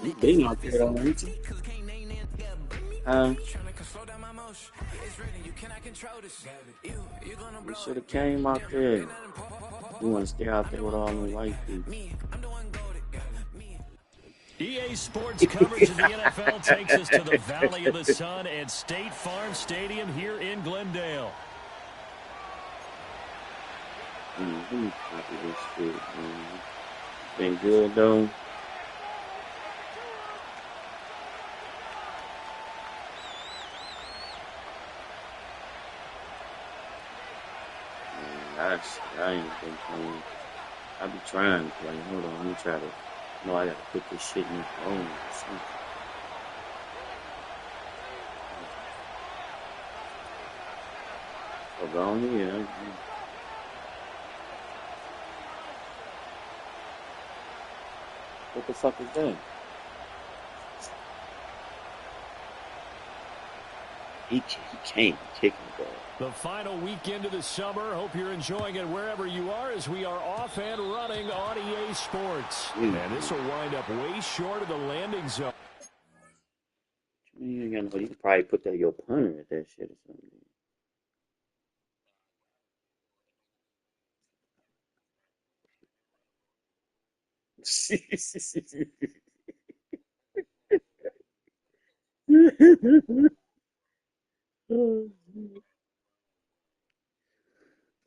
You been out there though, ain't you? Huh? You should have came out there. You want to stay out there with all them white people. EA Sports coverage of the NFL takes us to the Valley of the Sun at State Farm Stadium here in Glendale. Copy this shit, man. Been good though. I ain't been playing. I be trying to play. Hold on, let me try to. No, I gotta put this shit in the phone or something. Oh, go on here. What the fuck is that? He can't kick me, bro. The final weekend of the summer. Hope you're enjoying it wherever you are as we are off and running on EA Sports. And this will wind up way short of the landing zone. You can probably put that your punter at that shit or something.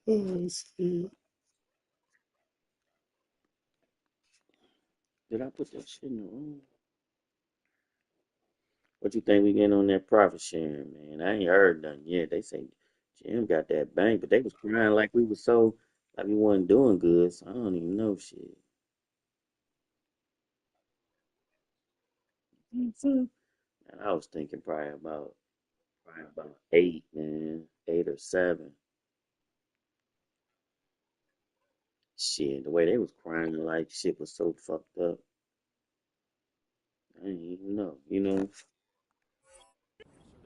Oh, shit. Did I put that shit in the room? What you think we getting on that profit sharing, man? I ain't heard nothing yet. They say Jim got that bank, but they was crying like we wasn't doing good, so I don't even know shit. And I was thinking probably about 8, man. 8 or 7. Shit, the way they was crying like shit was so fucked up. I didn't even know, you know.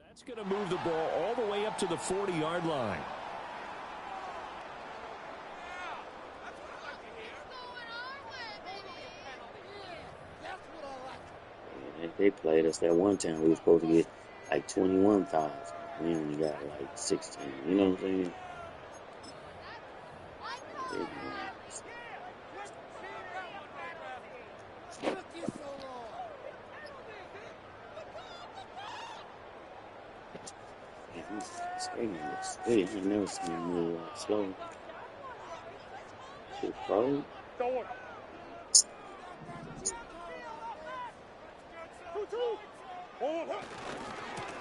That's going to move the ball all the way up to the 40-yard line. Yeah, they played us that one time. We were supposed to get like 21,000. We only got like 16. You know what I'm saying? I ain't never seen him move slow. Shit cold.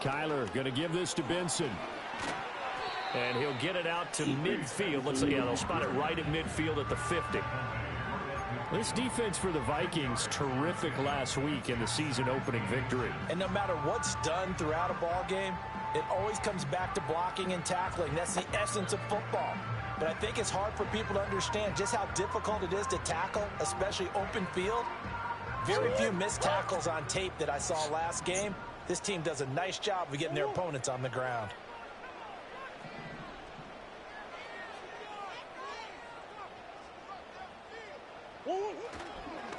Kyler going to give this to Benson. And he'll get it out to midfield. Looks like, yeah, they'll spot it right at midfield at the 50. This defense for the Vikings, terrific last week in the season opening victory. And no matter what's done throughout a ball game, it always comes back to blocking and tackling. That's the essence of football. But I think it's hard for people to understand just how difficult it is to tackle, especially open field. Very few missed tackles on tape that I saw last game. This team does a nice job of getting their opponents on the ground.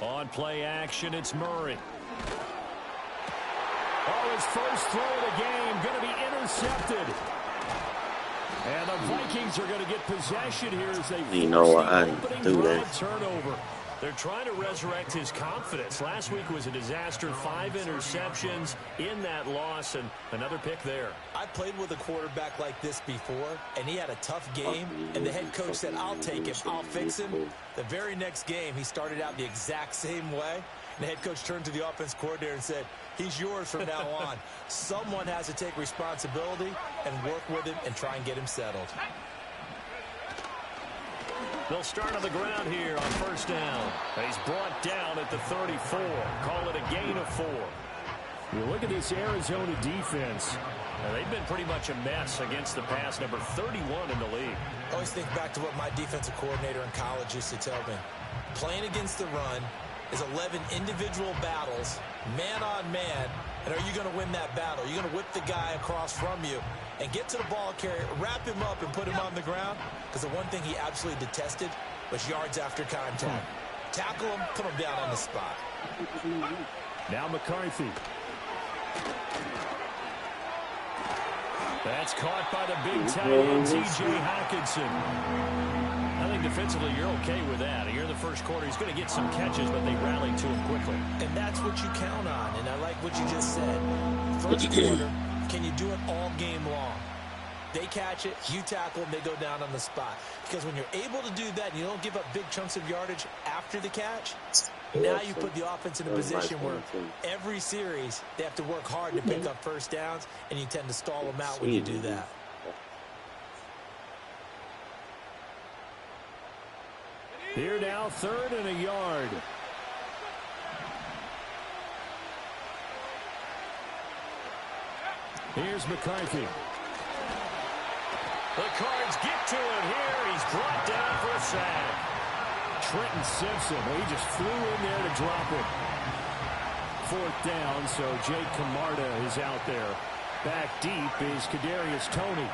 On play action, it's Murray. Oh, his first throw of the game going to be intercepted. And the Vikings are going to get possession here as they force the opening drive turnover. They're trying to resurrect his confidence. Last week was a disaster, 5 interceptions in that loss, and another pick there. I played with a quarterback like this before, and he had a tough game, and the head coach said, I'll take him, I'll fix him. The very next game, he started out the exact same way. And the head coach turned to the offense coordinator and said, he's yours from now on. Someone has to take responsibility and work with him and try and get him settled. They'll start on the ground here on first down. He's brought down at the 34. Call it a gain of 4. You look at this Arizona defense. They've been pretty much a mess against the pass, number 31 in the league. I always think back to what my defensive coordinator in college used to tell me. Playing against the run is 11 individual battles, man on man, and are you going to win that battle? Are you going to whip the guy across from you and get to the ball carrier, wrap him up, and put him on the ground? Because the one thing he absolutely detested was yards after contact. Tackle him, put him down on the spot. Now McCarthy. That's caught by the big tight end, T.J. Hockenson. I think defensively you're okay with that. Here in the first quarter, he's going to get some catches, but they rallied to him quickly. And that's what you count on, and I like what you just said. First quarter, can you do it all game long? They catch it, you tackle them, they go down on the spot. Because when you're able to do that and you don't give up big chunks of yardage after the catch, now you put the offense in a position where every series they have to work hard to pick up first downs, and you tend to stall them out when you do that. Here now, 3rd and a yard. Here's McCarthy. The Cards get to it here. He's brought down for a sack. Trenton Simpson, he just flew in there to drop it. 4th down, so Jake Camarda is out there. Back deep is Kadarius Toney.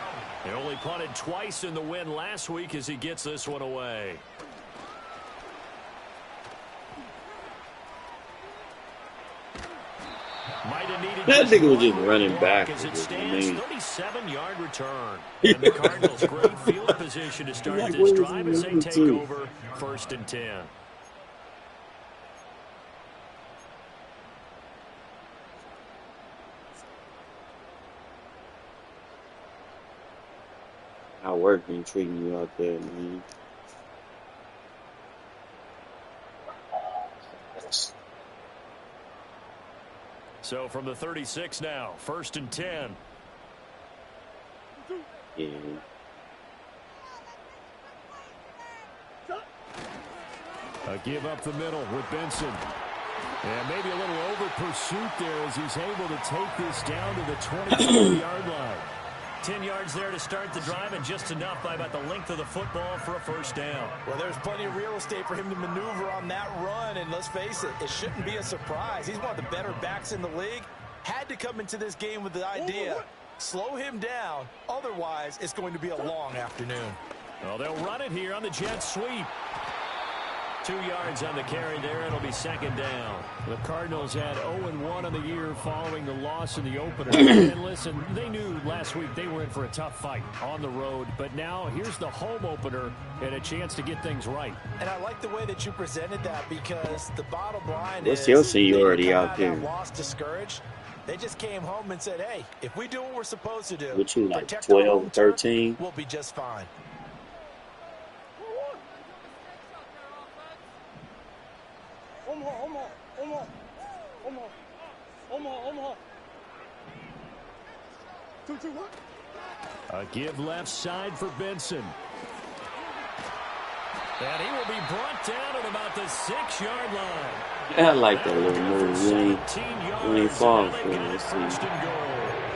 They only punted twice in the win last week as he gets this one away. That nigga was just running back. As it stands, 37-yard return. And the Cardinals great field position to start this drive as they take over 1st and 10. How work been treating you out there, man? So from the 36 now, 1st and 10. Yeah. A give up the middle with Benson. And maybe a little over pursuit there as he's able to take this down to the 24-yard line. 10 yards there to start the drive, and just enough by about the length of the football for a first down. Well, there's plenty of real estate for him to maneuver on that run, and let's face it, it shouldn't be a surprise. He's one of the better backs in the league. Had to come into this game with the idea, slow him down, otherwise it's going to be a long afternoon. Well, they'll run it here on the jet sweep. 2 yards on the carry there. It'll be 2nd down. The Cardinals had 0-1 on the year following the loss in the opener. And listen, they knew last week they were in for a tough fight on the road. But now here's the home opener and a chance to get things right. And I like the way that you presented that, because the bottom line What's is your seniority out there? Lost discouraged. They just came home and said, hey, if we do what we're supposed to do, What you like, protect 12, 13? we'll be just fine. A give left side for Benson. And he will be brought down at about the 6-yard line. Yeah, I like that little move. You ain't falling for it. Let's see.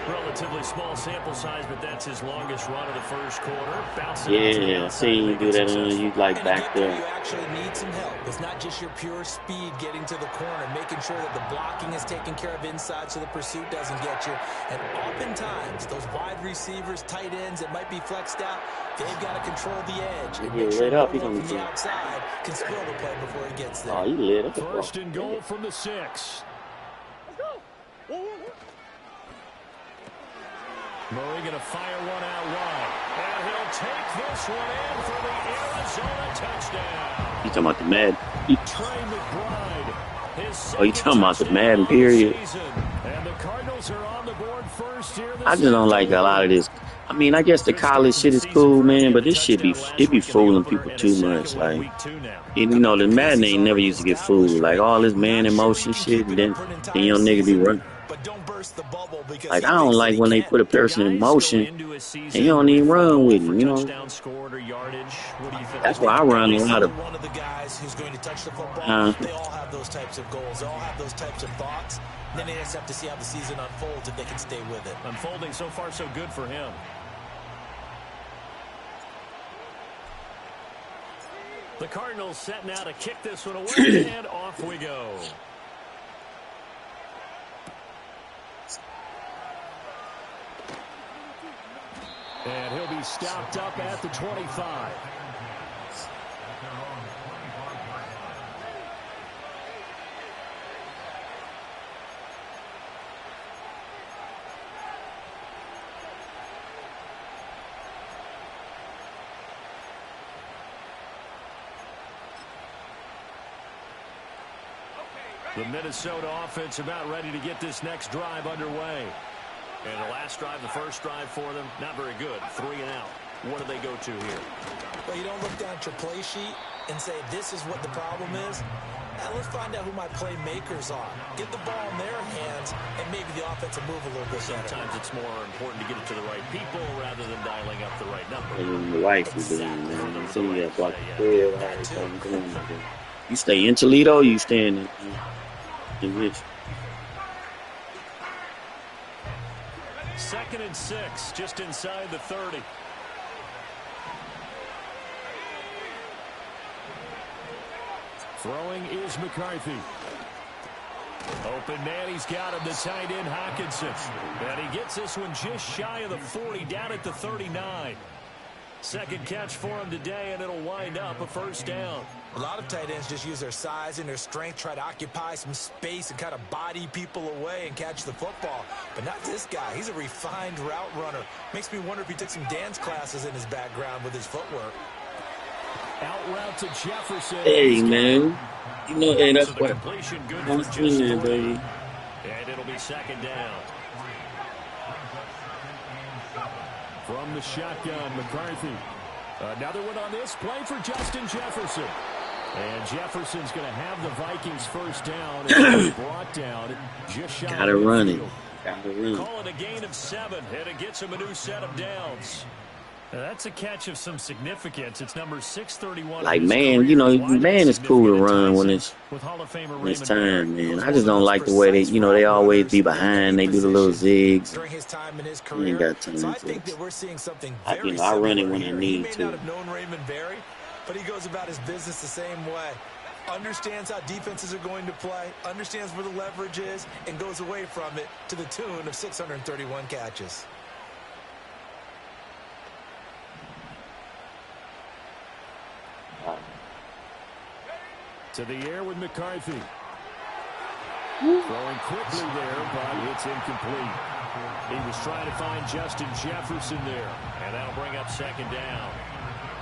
Relatively small sample size, but that's his longest run of the first quarter. Yeah, I seen you do that and you like back there. You actually need some help. It's not just your pure speed getting to the corner, making sure that the blocking is taken care of inside so the pursuit doesn't get you. And oftentimes, those wide receivers, tight ends that might be flexed out, they've got to control the edge. And make sure lit up. from the outside can spoil the play before he gets there. Oh, he lit up. 1st and goal from the 6. Murray going to fire one out wide. And he'll take this one in for the Arizona touchdown. You talking about the Madden? Trey McBride. Oh, you talking about the Madden period? And the Cardinals are on the board first here. I just don't like a lot of this. I mean, I guess the college shit is cool, man, but this shit be fooling people too much. Like, you know, the Madden ain't never used to get fooled. Like all this man in motion shit, and then your nigga be running. Like, I don't like when they put a person in motion and you don't even run with him, you know. That's why I run a lot of. One of the guys who's going to touch the football, they all have those types of goals. They all have those types of thoughts. Then they just have to see how the season unfolds if they can stay with it. Unfolding so far so good for him. The Cardinals set now to kick this one away, and off we go. And he'll be stopped up at the 25. The Minnesota offense about ready to get this next drive underway. And the last drive, the first drive for them, not very good. 3 and out. What do they go to here? Well, you don't look down at your play sheet and say, this is what the problem is. Now let's find out who my playmakers are. Get the ball in their hands, and maybe the offense will move a little bit better. Sometimes it's more important to get it to the right people rather than dialing up the right number. And the wife is doing, man. So you got block the You stay in Toledo or you stay in Richmond? 2nd and 6, just inside the 30. Throwing is McCarthy. Open man, he's got him, the tight end Hawkinson. And he gets this one just shy of the 40, down at the 39. Second catch for him today, and it'll wind up a first down. A lot of tight ends just use their size and their strength, try to occupy some space and kind of body people away and catch the football. But not this guy. He's a refined route runner. Makes me wonder if he took some dance classes in his background with his footwork. Out route to Jefferson. Hey, man. You know, hey, that's what completion good I'm for seeing, just 40. baby. And it'll be second down. From the shotgun, McCarthy. Another one on this play for Justin Jefferson. And Jefferson's going to have the Vikings first down. It's brought down just shy. Gotta run it. Gotta run. Call it a gain of 7, and it gets him a new set of downs. Now that's a catch of some significance. It's number 631. Like, man, you know, man, it's cool to run when it's time, man. I just don't like the way they, you know, they always be behind. They do the little zigs. During his time in his You career, ain't got time so I for think it. that we're seeing something I very run it similar when I here. need He may to. not have known Raymond Berry, but he goes about his business the same way. Understands how defenses are going to play, understands where the leverage is, and goes away from it to the tune of 631 catches. To the air with McCarthy. Throwing quickly there, but it's incomplete. He was trying to find Justin Jefferson there, and that'll bring up second down.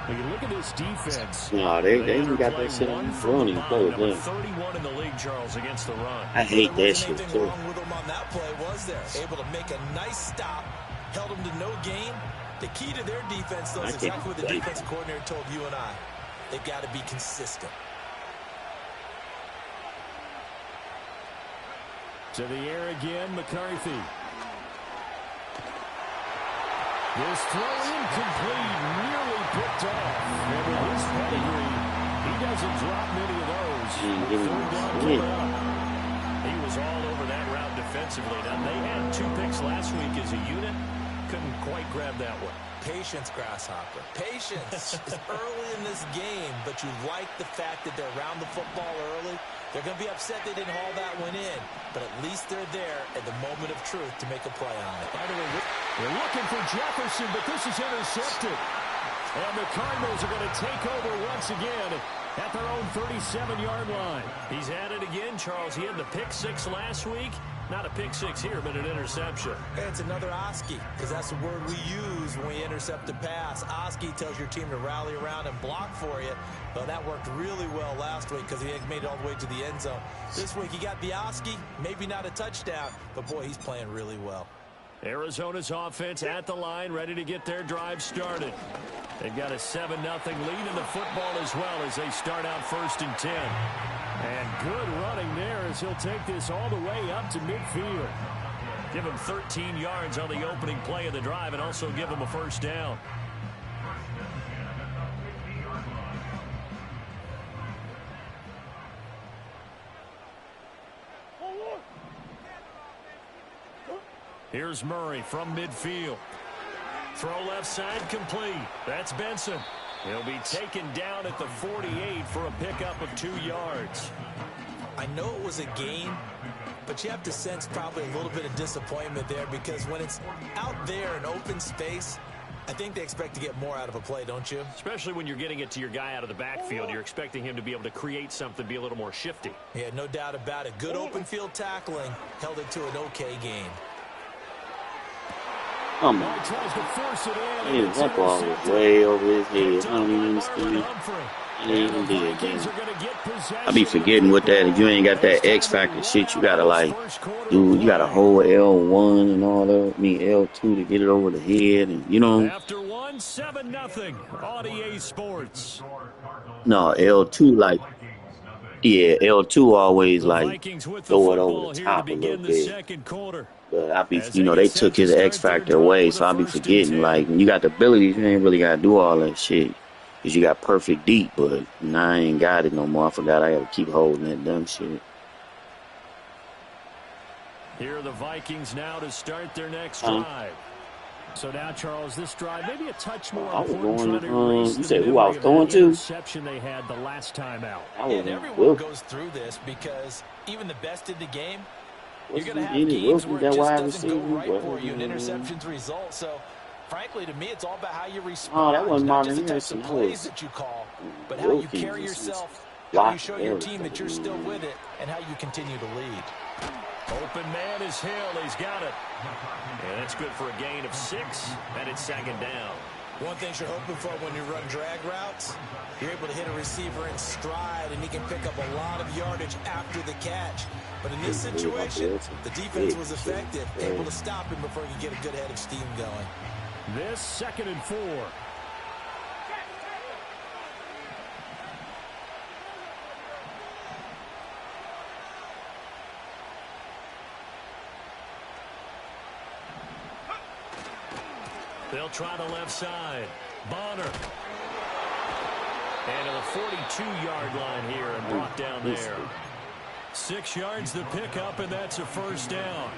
When you look at this defense, No, they even got that shit on running close. number 31 in the league, Charles, against the run. I hate that shit Anything too. wrong with him on that play, was there? Able to make a nice stop, held him to no gain. The key to their defense, though, is exactly what the defensive coordinator told you and I. They've got to be consistent. To the air again, McCarthy. This throw incomplete, nearly picked off. And with his pedigree, he doesn't drop many of those. Third down coming up. He was all over that route defensively. Now, they had 2 picks last week as a unit. Couldn't quite grab that one. Patience, Grasshopper. Patience is early in this game, but you like the fact that they're around the football early. They're going to be upset they didn't haul that one in, but at least they're there at the moment of truth to make a play on it. By the way, they're looking for Jefferson, but this is intercepted. And the Cardinals are going to take over once again at their own 37-yard line. He's at it again, Charles. He had the pick 6 last week. Not a pick 6 here, but an interception. Hey, it's another Oski, because that's the word we use when we intercept a pass. Oski tells your team to rally around and block for you. Well, that worked really well last week because he made it all the way to the end zone. This week, he got the Oski, maybe not a touchdown, but, boy, he's playing really well. Arizona's offense at the line, ready to get their drive started. They've got a 7-0 lead in the football as well as they start out 1st and 10. And good running there as he'll take this all the way up to midfield. Give him 13 yards on the opening play of the drive and also give him a first down. Here's Murray from midfield. Throw left side complete. That's Benson. He'll be taken down at the 48 for a pickup of 2 yards. I know it was a gain, but you have to sense probably a little bit of disappointment there because when it's out there in open space, I think they expect to get more out of a play, don't you? Especially when you're getting it to your guy out of the backfield. You're expecting him to be able to create something, be a little more shifty. Yeah, no doubt about it. Good open field tackling held it to an okay gain. Come on. Tries to force it in. Man, that ball was way over his head. I don't even understand. And the Yeah, Vikings are going to get I be possession forgetting with with that. If you ain't got that X factor shit, you gotta like, dude, you gotta hold L1 and all that. I mean L2 to get it over the head, and you know. After 7-0 on EA Sports. No, L2 like, yeah, L2 always like throw it over the top a little bit. But I be, you know, they took his X factor away, so I be forgetting. Like, when you got the abilities, you ain't really gotta do all that shit. Cause you got perfect deep, but now I ain't got it no more. I forgot I gotta keep holding that dumb shit. Here are the Vikings now to start their next drive. So now, Charles, this drive maybe a touch more important. You said who I was throwing to? Interception they had the last time out. And everyone goes through this because even the best in the game, you're going to have games where it just doesn't go right for you and interceptions result. So, frankly, to me, it's all about how you respond. That wasn't not just the Marvin types of plays that you call, but how you carry yourself, how you show your team that you're still with it, and how you continue to lead. Open man is Hill. He's got it. And that's good for a gain of 6, and it's 2nd down. One thing you're hoping for when you run drag routes, you're able to hit a receiver in stride, and he can pick up a lot of yardage after the catch. But in this situation, the defense was effective, able to stop him before he could get a good head of steam going. This 2nd and 4. They'll try the left side. Bonner. And to the 42-yard line here and brought down there. 6 yards the pickup, and that's a 1st down.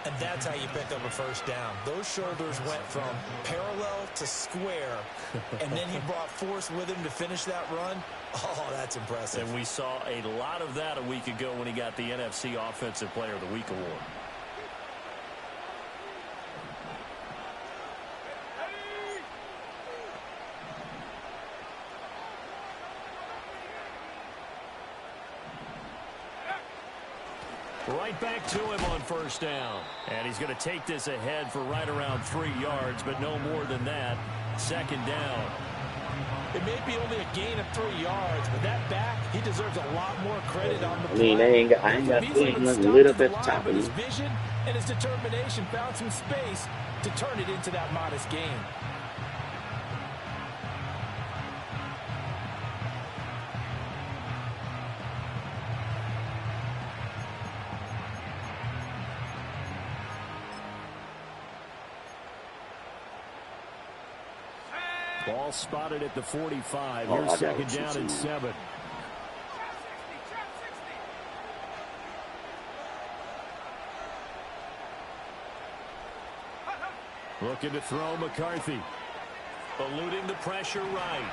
And that's how you pick up a 1st down. Those shoulders went from parallel to square, and then he brought force with him to finish that run. Oh, that's impressive. And we saw a lot of that a week ago when he got the NFC Offensive Player of the Week award. Right back to him on 1st down. And he's going to take this ahead for right around 3 yards, but no more than that. 2nd down. It may be only a gain of 3 yards, but that back, he deserves a lot more credit on the play. I mean, I ain't got nothing lit up at the top of his vision and his determination found some space to turn it into that modest gain. Ball spotted at the 45. Here's 2nd down and 7. Looking to throw McCarthy. Eluding the pressure right.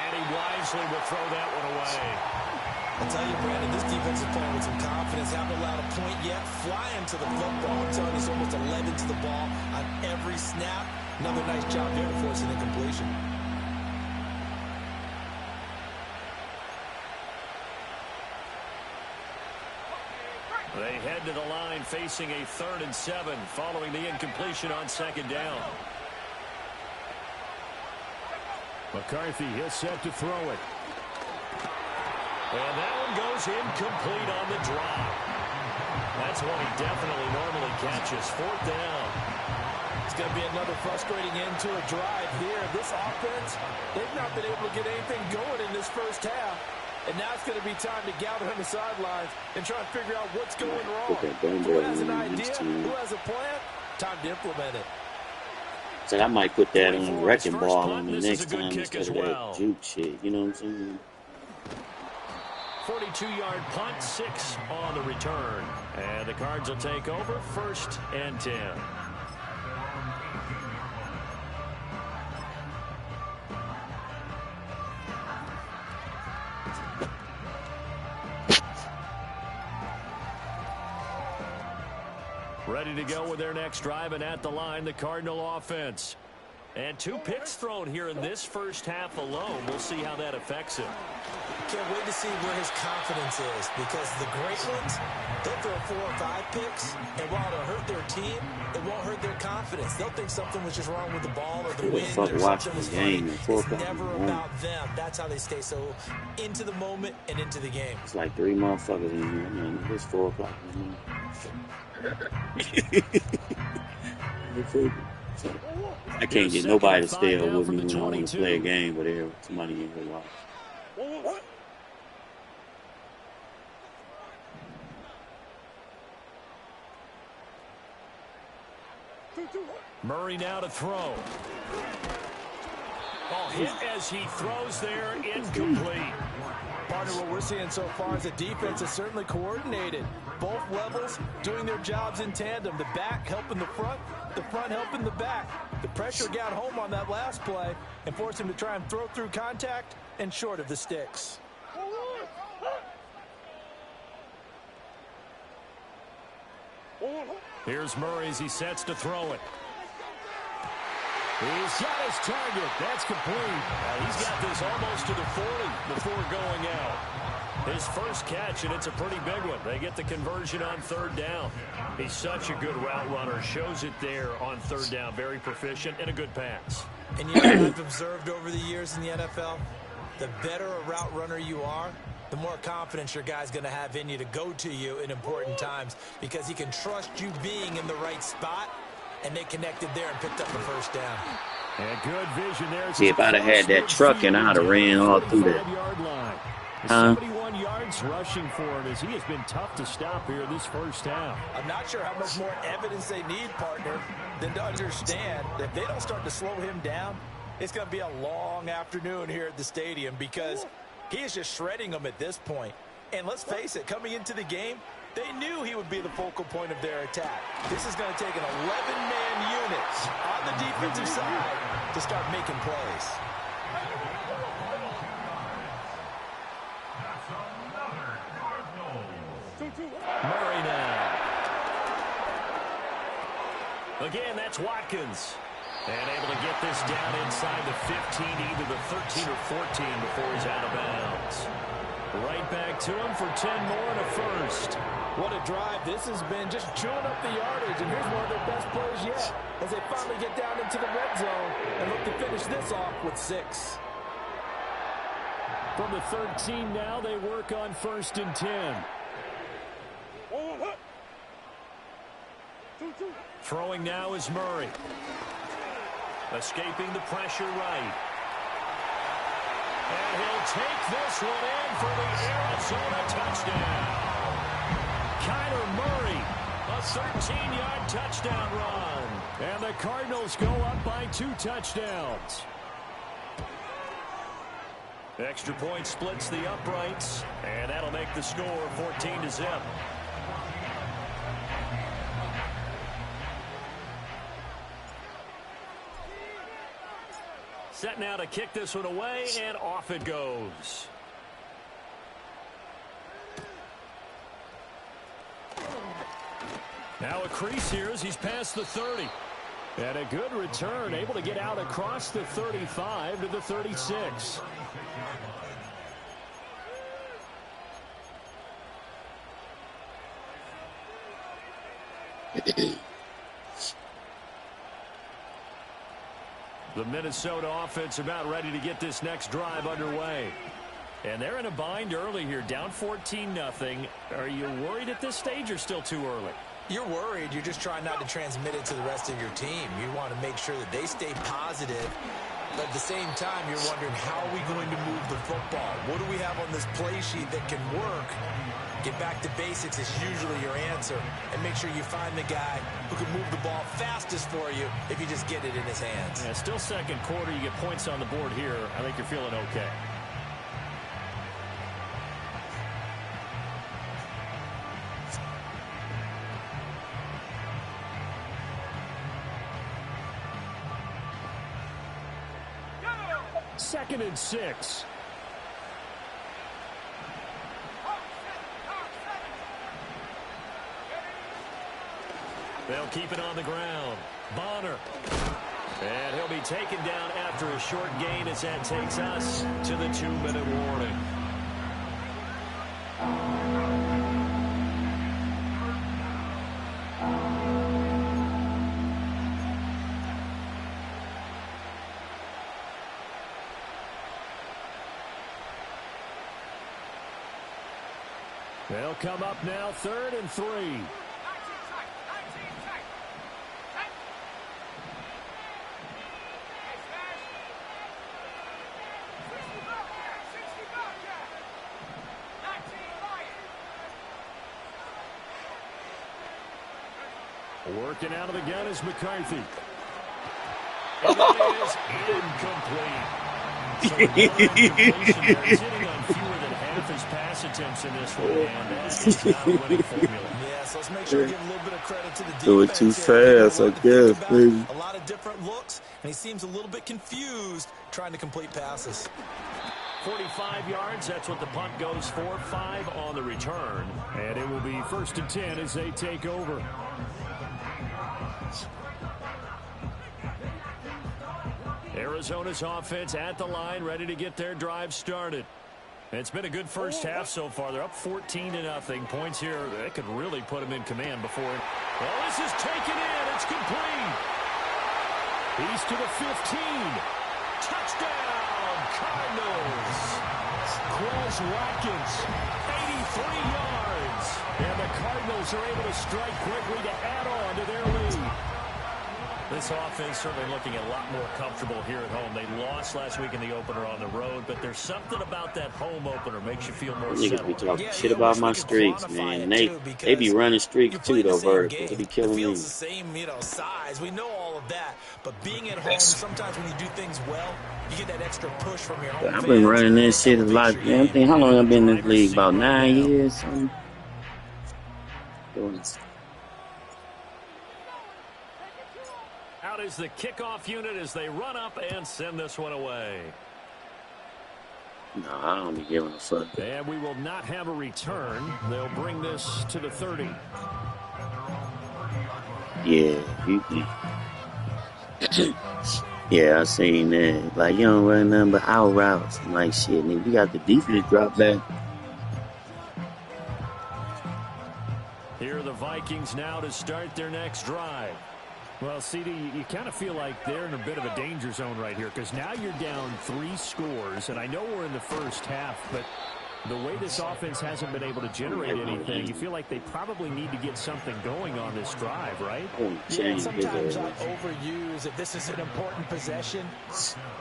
And he wisely will throw that one away. I'll tell you, Brandon, this defense is playing with some confidence. Haven't allowed a point yet. Flying to the football. I'm telling you, it's almost 11 to the ball on every snap. Another nice job there to force an incompletion. They head to the line facing a 3rd and 7 following the incompletion on 2nd down. McCarthy, he'll set to throw it. And that one goes incomplete on the drop. That's one he definitely normally catches. 4th down. It's going to be another frustrating end to a drive here. This offense, they've not been able to get anything going in this 1st half. And now it's going to be time to gather on the sidelines and try and figure out what's going wrong. Who has an idea? Who has a plan? Time to implement it. So I might put that on wrecking ball on the next time instead of that juke shit. You know what I'm saying? 42-yard punt, 6 on the return. And the Cards will take over 1st and 10. Ready to go with their next drive, and at the line, the Cardinal offense. And 2 picks thrown here in this first half alone. We'll see how that affects him. Can't wait to see where his confidence is, because the great ones, they'll throw 4 or 5 picks, and while it'll hurt their team, it won't hurt their confidence. They'll think something was just wrong with the ball or the wind or something was funny. It's never about them. That's how they stay so into the moment and into the game. It's like 3 motherfuckers in here, man. It's 4 o'clock in the morning. I can't get nobody to stay up with me when I want to play a game, but there's somebody in here watching. Murray now to throw. Ball hit as he throws there, incomplete. Partner, what we're seeing so far is the defense is certainly coordinated. Both levels doing their jobs in tandem. The back helping the front helping the back. The pressure got home on that last play and forced him to try and throw through contact and short of the sticks. Here's Murray as he sets to throw it. He's got his target. That's complete. He's got this almost to the 40 before going out. His first catch, and it's a pretty big one. They get the conversion on 3rd down. He's such a good route runner. Shows it there on 3rd down. Very proficient and a good pass. And you know what I've observed over the years in the NFL? The better a route runner you are, the more confidence your guy's going to have in you to go to you in important times, because he can trust you being in the right spot, and they connected there and picked up the first down. And good vision there. See, if I'd have had that truck and I'd have ran all through that. 71 yards rushing for him, as he has been tough to stop here this first half. I'm not sure how much more evidence they need, partner, than to understand that if they don't start to slow him down, it's going to be a long afternoon here at the stadium, because he is just shredding them at this point. And let's face it, coming into the game, they knew he would be the focal point of their attack. This is going to take an 11-man unit on the defensive side to start making plays. Murray now. Again, that's Watkins. And able to get this down inside the 15, either the 13 or 14 before he's out of bounds. Right back to him for 10 more and a first. What a drive. This has been just chewing up the yardage, and here's one of their best plays yet as they finally get down into the red zone and look to finish this off with 6. From the 13 now, they work on 1st and 10. Throwing now is Murray. Escaping the pressure right. And he'll take this one in for the Arizona touchdown. Kyler Murray, a 13-yard touchdown run. And the Cardinals go up by 2 touchdowns. Extra point splits the uprights, and that'll make the score 14-0. Set now to kick this one away, and off it goes. Now a crease here as he's past the 30. And a good return, able to get out across the 35 to the 36. The Minnesota offense about ready to get this next drive underway. And they're in a bind early here, down 14-0. Are you worried at this stage or still too early? You're worried. You're just trying not to transmit it to the rest of your team. You want to make sure that they stay positive. But at the same time, you're wondering, how are we going to move the football? What do we have on this play sheet that can work? Get back to basics is usually your answer. And make sure you find the guy who can move the ball fastest for you if you just get it in his hands. Yeah, still second quarter. You get points on the board here. I think you're feeling okay. Second and 6. They'll keep it on the ground. Bonner. And he'll be taken down after a short gain as that takes us to the 2-minute warning. They'll come up now, 3rd and 3. Working out of the gun is McCarthy. And it is incomplete. So incompletion there. He's hitting on fewer than half his pass attempts in this one, and that is not a winning formula. Yeah, so let's make sure we give a little bit of credit to the defense. Do it too fast, I guess, baby. A lot of different looks, and he seems a little bit confused trying to complete passes. 45 yards, that's what the punt goes for. 5 on the return. And it will be 1st and 10 as they take over. Arizona's offense at the line, ready to get their drive started. It's been a good first half so far. They're up 14-0. Points here, they could really put them in command before. Well, this is taken in. It's complete. He's to the 15. Touchdown, Cardinals. Quez Watkins, 83 yards. And the Cardinals are able to strike quickly to add on to their lead. This offense certainly looking a lot more comfortable here at home. They lost last week in the opener on the road, but there's something about that home opener makes you feel more settled. Niggas be talking shit about my streaks, man. They be running streaks too, though, vertical. They be killing me. The same, size. We know all of that, but being at home, sometimes when you do things well, you get that extra push from your home. I've been running this shit a lot, man. I think how long I've been in this league? About 9 years, something. Out is the kickoff unit as they run up and send this one away. No, I don't be giving a fuck. And we will not have a return. They'll bring this to the 30. Yeah, yeah, I seen that. Like, you don't run nothing but out routes. I'm like, shit, nigga, you got the defense drop back. Here are the Vikings now to start their next drive. Well, CD, you kind of feel like they're in a bit of a danger zone right here because now you're down 3 scores, and I know we're in the first half, but the way this offense hasn't been able to generate anything, you feel like they probably need to get something going on this drive, right? Yeah, sometimes I overuse if this is an important possession,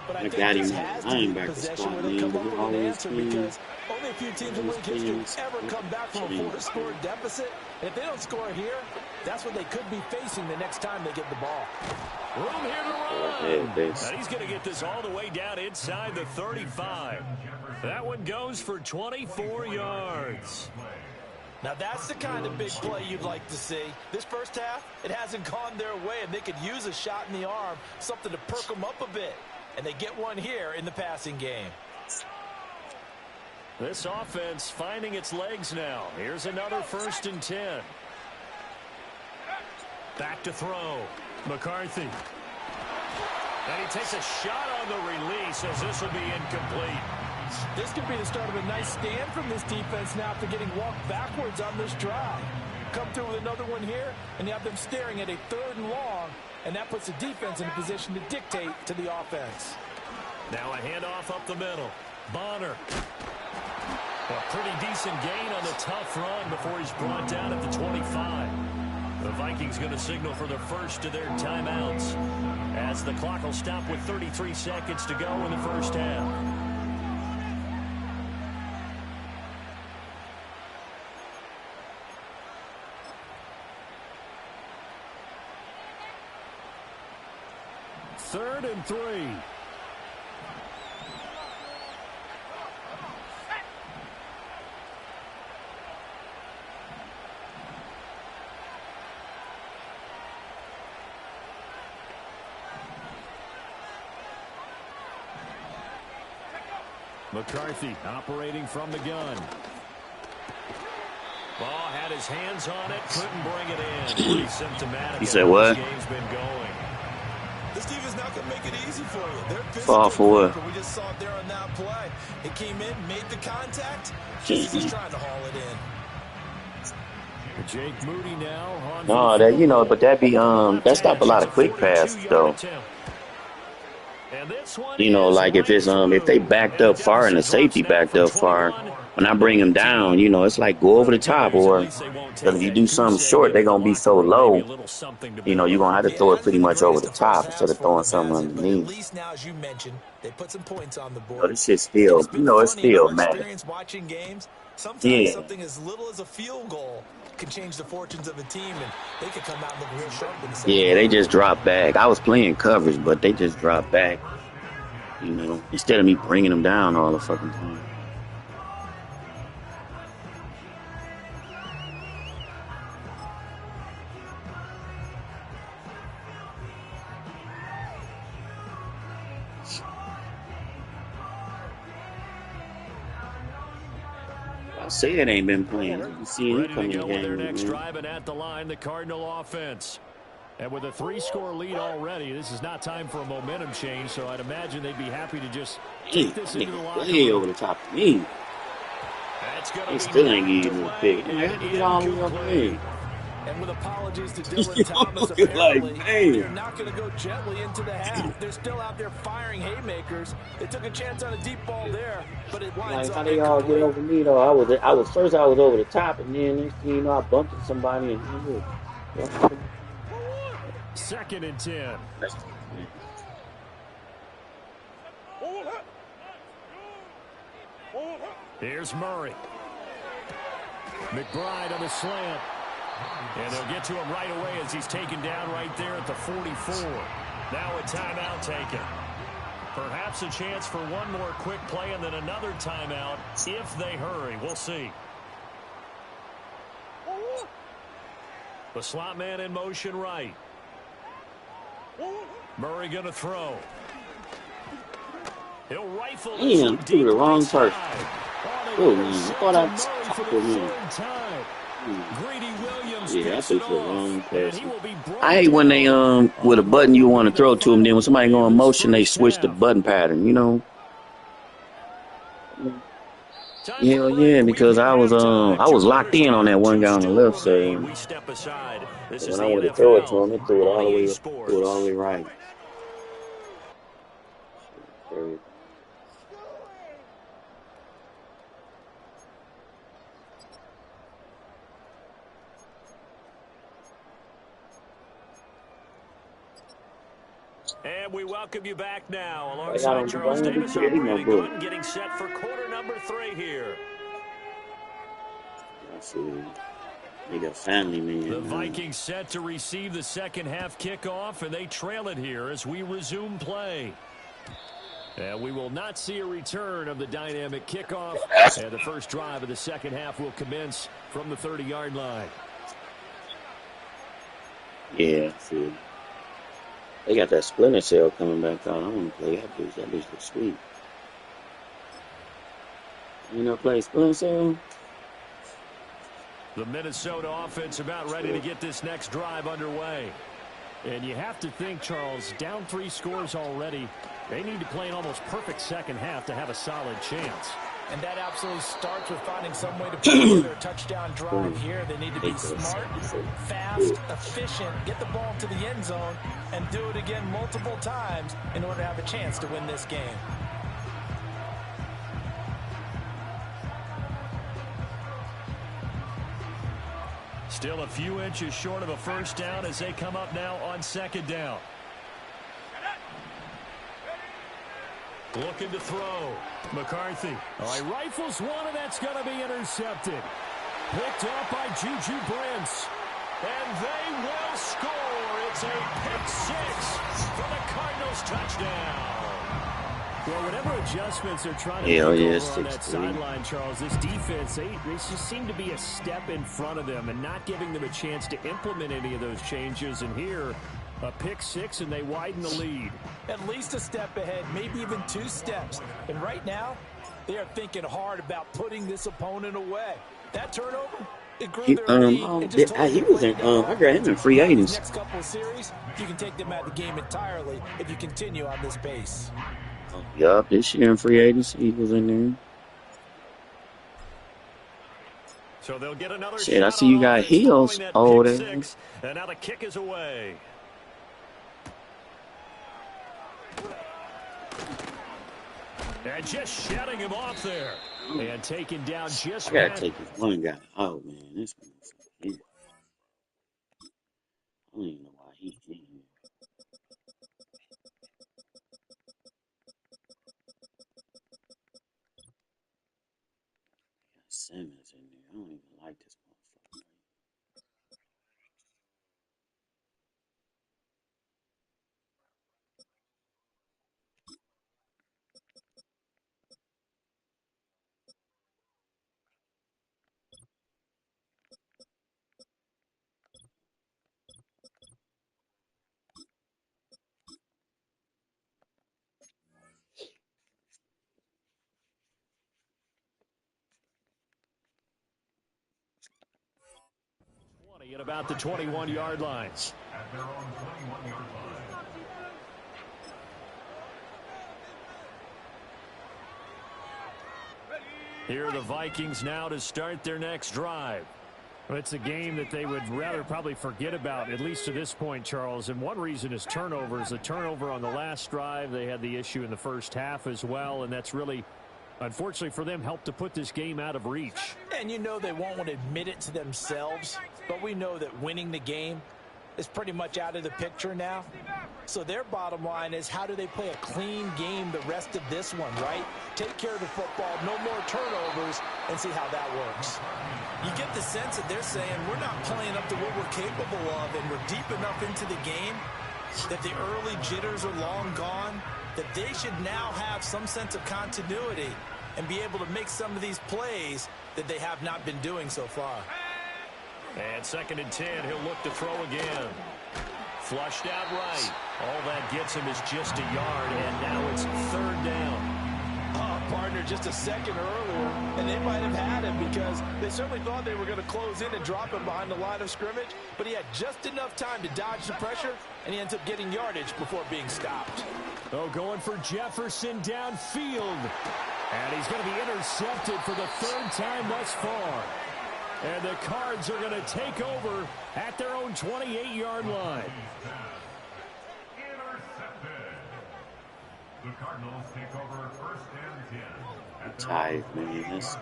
but I think this has to be a possession where they come up with an answer because only a few teams in league history ever come back from a 4-score deficit. And if they don't score here, that's what they could be facing the next time they get the ball. Room here to run. And he's going to get this all the way down inside the 35. That one goes for 24 yards. Now that's the kind of big play you'd like to see. This first half, it hasn't gone their way, and they could use a shot in the arm, something to perk them up a bit. And they get one here in the passing game. This offense finding its legs now. Here's another 1st and 10. Back to throw. McCarthy. And he takes a shot on the release as this will be incomplete. This could be the start of a nice stand from this defense now after getting walked backwards on this drive. Come through with another one here, and you have them staring at a 3rd and long, and that puts the defense in a position to dictate to the offense. Now a handoff up the middle. Bonner. A pretty decent gain on the tough run before he's brought down at the 25. The Vikings going to signal for the first of their timeouts as the clock will stop with 33 seconds to go in the first half. Third and 3. McCarthy operating from the gun. Ball had his hands on it, couldn't bring it in. Pretty symptomatic. You said what? This game's been going. This defense not easy for you. They're Fall physical for group, what? and we just saw it there on that play. It came in, made the contact, just as he's trying to haul it in. Jake Moody now on No, that but that be that stop a lot of it's quick passes though. And this one Like if it's if they backed up far and the safety backed up far, when I bring them down, it's like go over the top, or because if you do something short, they're gonna be so low. You're gonna have to throw it pretty much over the top instead of throwing something underneath. At least now, as you mentioned, they put some points on the board. This shit's still, it's still mad. Experience watching games. Sometimes something as little as a field goal can change the fortunes of a team, and they could come out and look real sharp in the second half. They just dropped back. I was playing coverage, but they just dropped back. Instead of me bringing them down all the fucking time. I say it ain't been playing. You see him coming in their next drive, and at the line, the Cardinal offense. And with a 3-score lead already, this is not time for a momentum change, so I'd imagine they'd be happy to just take this into the locker room. Over the top of me. They still ain't getting the pick. I have to get all the way up there. And with apologies to Dylan Thomas, apparently they're not going to go gently into the half. They're still out there firing haymakers. They took a chance on a deep ball there, but it winds up how they all get over me though? I was first over the top, and then next thing you know, I bumped into somebody and Second and 10. Here's Murray. McBride on the slant. And they'll get to him right away as he's taken down right there at the 44. Now a timeout taken. Perhaps a chance for one more quick play and then another timeout if they hurry. We'll see. The slot man in motion right. Murray going to throw. He'll rifle this one deep the wrong person. Oh, man. I thought I tackled him. I took the wrong pass. I hate when they with a button you want to throw to them, then when somebody go in motion, they switch the button pattern. Hell yeah, because I was locked in on that one guy on the left side. When I went to throw it to him, it threw it all the way right. And we welcome you back now alongside Charles Davis and Brandon Gooden getting set for quarter number 3 here. They got family, man. The Vikings set to receive the second half kickoff, and they trail it here as we resume play. And we will not see a return of the dynamic kickoff. And the first drive of the second half will commence from the 30-yard line. Yeah, see. They got that Splinter Cell coming back on. I want to play that bitch. That bitch looks sweet. You know, play Splinter Cell? The Minnesota offense about ready to get this next drive underway. And you have to think, Charles, down 3 scores already. They need to play an almost perfect second half to have a solid chance. And that absolutely starts with finding some way to put together a touchdown drive here. They need to be smart, fast, efficient, get the ball to the end zone, and do it again multiple times in order to have a chance to win this game. Still a few inches short of a first down as they come up now on second down. Looking to throw. McCarthy. All right, rifles one, and that's going to be intercepted. Picked up by Juju Brents. And they will score. It's a pick 6 for the Cardinals touchdown. Well, whatever adjustments they're trying to make over on that sideline, Charles, this defense, they just seem to be a step in front of them and not giving them a chance to implement any of those changes. And here, a pick 6, and they widen the lead. At least a step ahead, maybe even 2 steps. And right now, they are thinking hard about putting this opponent away. That turnover It grew He their lead and just totally he was in break down I got him in free these agency. next couple of series. You can take them out of the game entirely if you continue on this pace. Yup, this year in free agency he was in there. So they'll get another Shit, I shot see on you got offense following Heels that over pick there. six, and now the kick is away. And just shutting him off there. And taken down just I gotta past. take this one guy out, man. This motherfucker here. I don't even know why he in here. Got Simmons in there. I don't even like this motherfucker. 20 at about the 21-yard lines. At their own 21-yard line. Here are the Vikings now to start their next drive. Well, it's a game that they would rather probably forget about, at least to this point, Charles. And one reason is turnovers. The turnover on the last drive, they had the issue in the first half as well, and that's really, unfortunately for them, helped to put this game out of reach. And you know they won't want to admit it to themselves, but we know that winning the game is pretty much out of the picture now. So their bottom line is, how do they play a clean game the rest of this one, right? Take care of the football, no more turnovers, and see how that works. You get the sense that they're saying we're not playing up to what we're capable of, and we're deep enough into the game that the early jitters are long gone, that they should now have some sense of continuity and be able to make some of these plays that they have not been doing so far. And 2nd and 10, he'll look to throw again. Flushed out right. All that gets him is just a yard, and now it's 3rd down. Partner, just a second earlier, and they might have had him because they certainly thought they were going to close in and drop him behind the line of scrimmage, but he had just enough time to dodge the pressure, and he ends up getting yardage before being stopped. Oh, going for Jefferson downfield. And he's going to be intercepted for the 3rd time thus far. And the Cards are going to take over at their own 28-yard line. The Cardinals take over 1st and 10. I'm tired, man. This...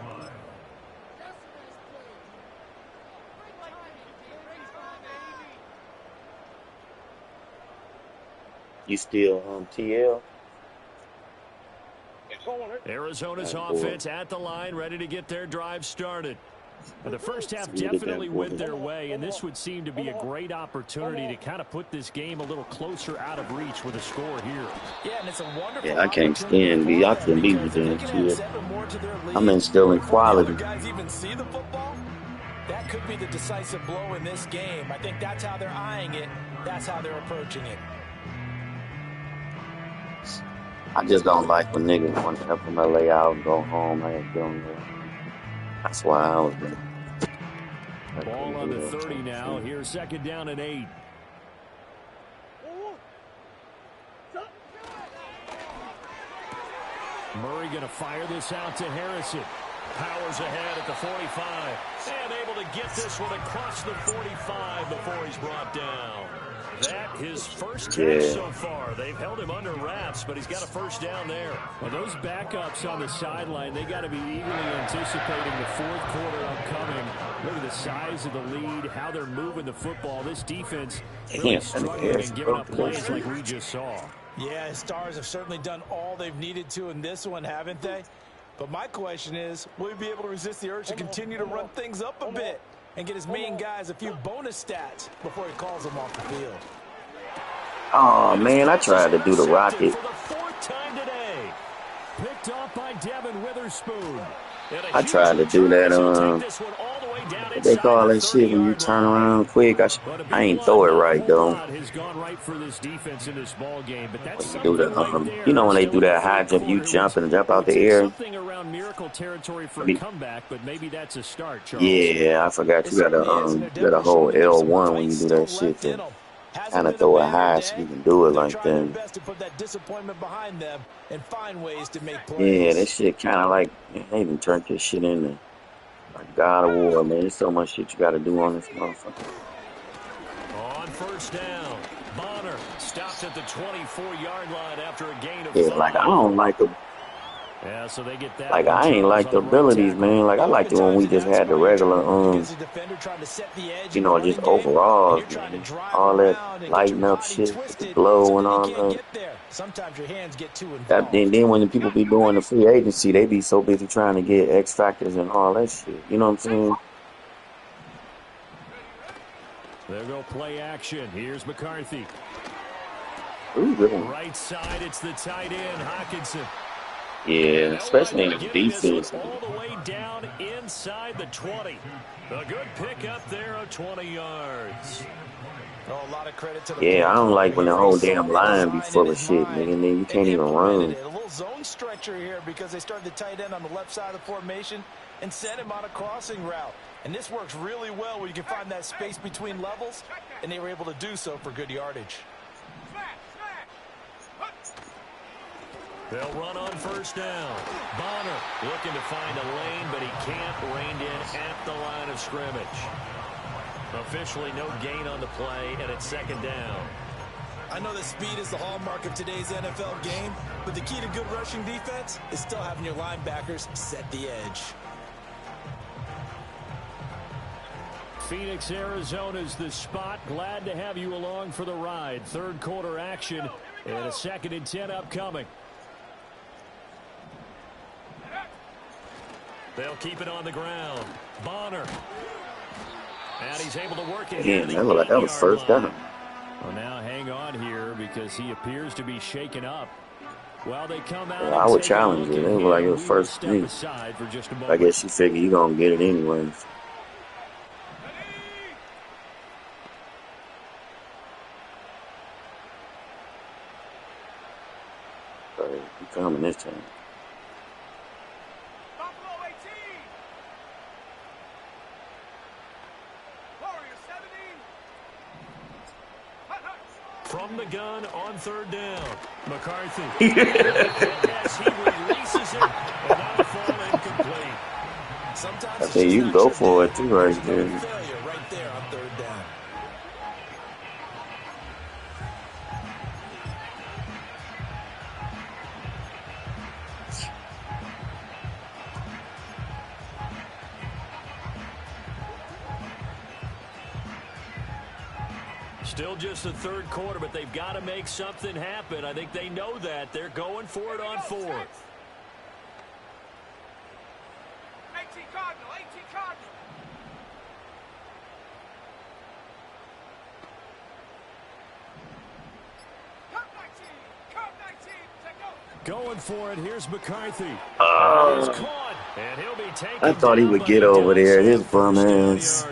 You still on TL? Arizona's offense at the line, ready to get their drive started. Well, the first half definitely went their way, and this would seem to be a great opportunity to kind of put this game a little closer out of reach with a score here. Yeah, and it's a wonderful Yeah, I can't stand me. I couldn't be with them too. I'm instilling quality. Guys even see the football? That could be the decisive blow in this game. I think that's how they're eyeing it. That's how they're approaching it. I just don't like when niggas want to help them lay out and go home. I ain't doing that. That's why I was there. Ball on the 30 now. Here's 2nd down and 8. Murray going to fire this out to Harrison. Powers ahead at the 45. And able to get this one across the 45 before he's brought down. That his first catch so far. They've held him under wraps, but he's got a 1st down there. Well, those backups on the sideline, they got to be eagerly anticipating the 4th quarter upcoming. Look at the size of the lead, how they're moving the football. This defense really struggling and giving up plays like we just saw. Yeah, Stars have certainly done all they've needed to in this one, haven't they? But my question is, will he be able to resist the urge to continue to run things up a bit and get his main guys a few bonus stats before he calls them off the field? Oh, man, I tried to do the rocket. For the 4th time today. Picked off by Devin Witherspoon. I tried to do that, what they call that shit when you turn around quick. I ain't throw it right, though. Has gone right for this defense in this ball game, but that's You do the, you know when they do that high jump, you jump and jump out the air. historical territory for a comeback, but maybe that's a start, Charles. Yeah, I forgot you gotta hold L1 when you do that shit to kind of throw it high so you can do it like that. Yeah, that shit kind of like, man, they even turned this shit into like God of War, man. There's so much shit you got to do on this motherfucker. On first down, Bonner stops at the 24-yard line after a gain of 5. Yeah, like I don't like the. Yeah, so they get that. Like I ain't like the abilities, man. Like I liked it when we just had the regular, you know, just overalls, man. All that lighting up shit with the glow and all that. Sometimes your hands get too involved. Then when the people be doing the free agency, they be so busy trying to get X factors and all that shit. You know what I'm saying? There go play action. Here's McCarthy. Ooh, good one. Right side, it's the tight end, Hockenson. Yeah, especially in the defense. All the way down inside the 20. A good pickup there of 20 yards. Oh, a lot of credit to the yeah, I don't like when the whole damn line be full of shit, nigga, and then you can't even run. A little zone stretcher here because they started the tight end on the left side of the formation and sent him on a crossing route. And this works really well where you can find that space between levels, and they were able to do so for good yardage. They'll run on first down. Bonner looking to find a lane, but he can't. Reined in at the line of scrimmage. Officially no gain on the play, and it's second down. I know that speed is the hallmark of today's NFL game, but the key to good rushing defense is still having your linebackers set the edge. Phoenix, Arizona's the spot. Glad to have you along for the ride. Third quarter action and a 2nd and 10 upcoming. They'll keep it on the ground. Bonner. And he's able to work it. Damn, that looked like that was first down. Well, now hang on here because he appears to be shaken up. Well, they come out. Yeah, I would challenge it. It looked like it was first to me. I guess she figured you're going to get it anyway. So he coming this time. From the gun on third down, McCarthy. Yes, he releases it, and that'll fall incomplete. Sometimes I think you can go for it too, right there. Failure right there on third down. Still just the third quarter, but they've got to make something happen. I think they know that. They're going for it on fourth. 18 Cardinal, 18 Cardinal. Come 19, going for it. Here's McCarthy. He's caught, and he'll be taken. I thought he would get over there. His bum ass.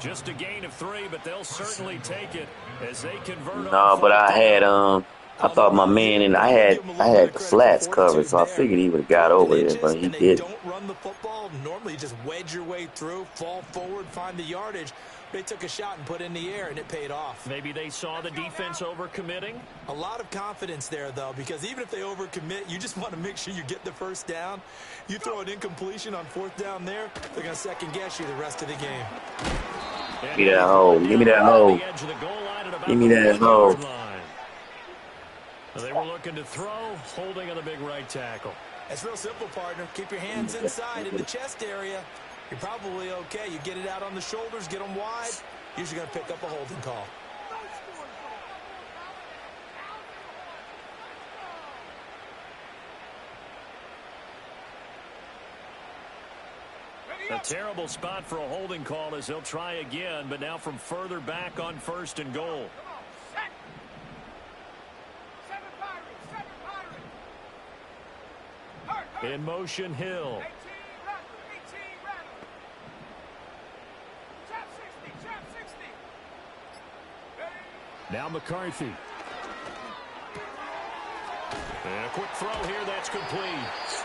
Just a gain of 3, but they'll certainly take it as they convert. No, but I thought my man, and I had the flats covered, so I figured he would have got over there, but he didn't. Don't run the football. Normally you just wedge your way through, fall forward, find the yardage. They took a shot and put it in the air, and it paid off. Maybe they saw the defense overcommitting. A lot of confidence there, though, because even if they overcommit, you just want to make sure you get the first down. You throw an incompletion on fourth down there, they're going to second-guess you the rest of the game. Give me that hole. Give me that hole. Give me that hole. They were looking to throw, holding on the big right tackle. It's real simple, partner. Keep your hands inside in the chest area. You're probably okay. You get it out on the shoulders, get them wide. Usually going to pick up a holding call. A terrible spot for a holding call as they'll try again, but now from further back on first and goal. In motion, Hill. Now McCarthy. And a quick throw here, that's complete.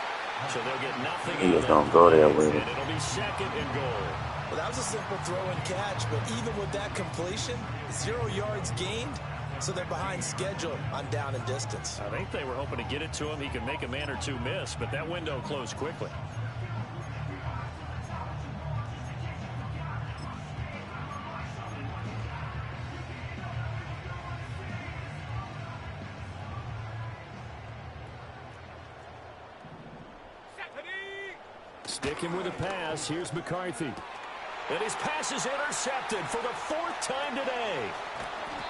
So they'll get nothing. He was gonna go there with it. And it'll be second and goal. Well, that was a simple throw and catch, but even with that completion, 0 yards gained, so they're behind schedule on down and distance. I think they were hoping to get it to him. He could make a man or two miss, but that window closed quickly. Sticking with a pass. Here's McCarthy. And his pass is intercepted for the 4th time today.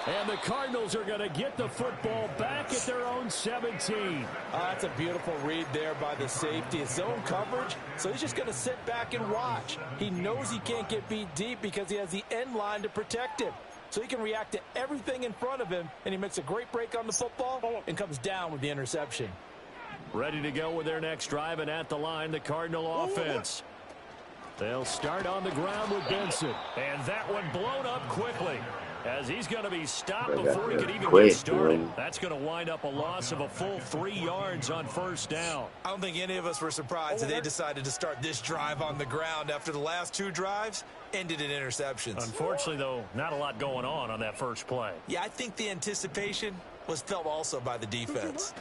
And the Cardinals are going to get the football back at their own 17. That's a beautiful read there by the safety. It's zone coverage, so he's just going to sit back and watch. He knows he can't get beat deep because he has the end line to protect him. So he can react to everything in front of him, and he makes a great break on the football and comes down with the interception. Ready to go with their next drive, and at the line, the Cardinal offense. They'll start on the ground with Benson. And that one blown up quickly, as he's going to be stopped before he can even get started. That's going to wind up a loss of a full 3 yards on first down. I don't think any of us were surprised that they decided to start this drive on the ground after the last 2 drives ended in interceptions. Unfortunately, though, not a lot going on that first play. Yeah, I think the anticipation was felt also by the defense.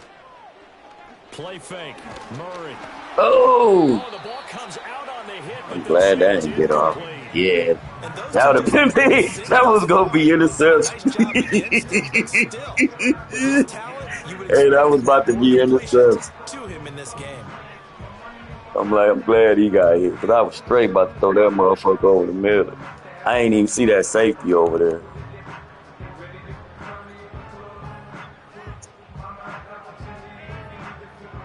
Play fake. Murray. Oh! The ball comes out on the hit. I'm glad that didn't get off. Yeah. That would have been me. That was going to be interception. Hey, that was about to be interception. I'm glad he got hit, because I was straight about to throw that motherfucker over the middle. I ain't even see that safety over there.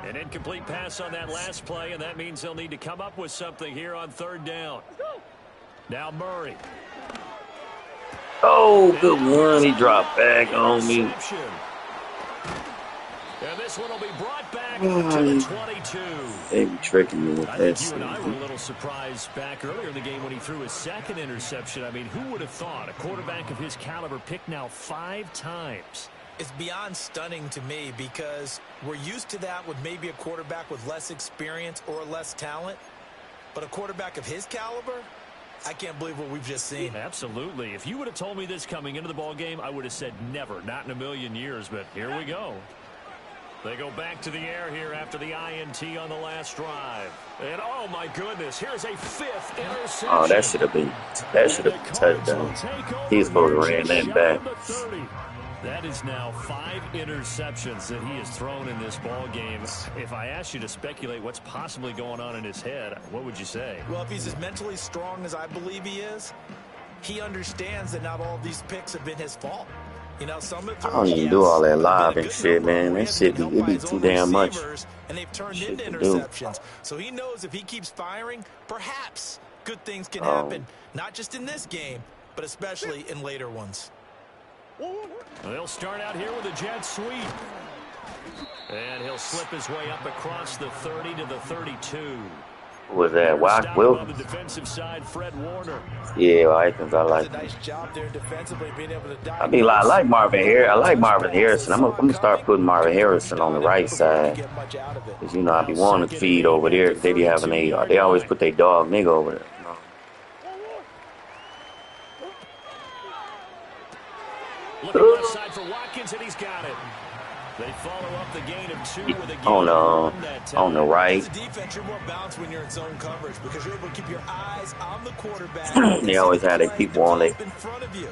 An incomplete pass on that last play, and that means they'll need to come up with something here on 3rd down. Now Oh, good one. He dropped back on me. And this one will be brought back to the 22. They be tricking me with that. I think you and I were a little surprised back earlier in the game when he threw his 2nd interception. I mean, who would have thought a quarterback of his caliber picked now 5 times? It's beyond stunning to me, because we're used to that with maybe a quarterback with less experience or less talent. But a quarterback of his caliber, I can't believe what we've just seen. Absolutely. If you would have told me this coming into the ball game, I would have said never, not in a million years. But here we go. They go back to the air here after the INT on the last drive. And oh my goodness, here's a 5th interception. Oh, that should have been touchdown. He's supposed to ran that back. That is now 5 interceptions that he has thrown in this ball game. If I asked you to speculate what's possibly going on in his head, what would you say? Well, if he's as mentally strong as I believe he is, he understands that not all of these picks have been his fault. You know, some of I don't even do all that live and shit, man. That shit be too damn much. And they've turned into interceptions. So he knows if he keeps firing, perhaps good things can happen. Not just in this game, but especially in later ones. They'll start out here with a jet sweep. And he'll slip his way up across the 30 to the 32. Who was that? Will? On the defensive side, Fred Warner. Yeah, Vikings. I like him. Nice job there defensively, being able to I like Marvin Harrison. I like Marvin Harrison. I'm gonna start putting Marvin Harrison on the right side. Cause you know I be wanting to feed over there. They be having they always put their dog nigga over there. Looking left side for Watkins, and he's got it. They follow up the gain of 2 with a gain on the right. As a defense, you're more balanced when you're in zone coverage because you're able to keep your eyes on the quarterback. They always had their people on there. In front of you.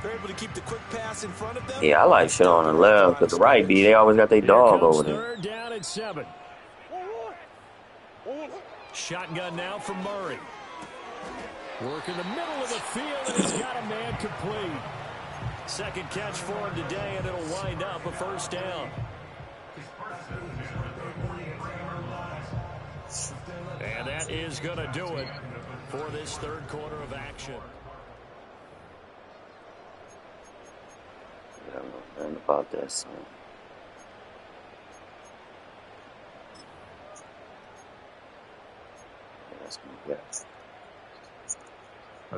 They're able to keep the quick pass in front of them. Yeah, I like shit on the left, but the right they always got their dog over there. 3rd down and 7. Shotgun now for Murray. Work in the middle of the field, and he's got a man complete. 2nd catch for him today, and it'll wind up a 1st down. And that is going to do it for this 3rd quarter of action. I don't know nothing about that song. That's my guess.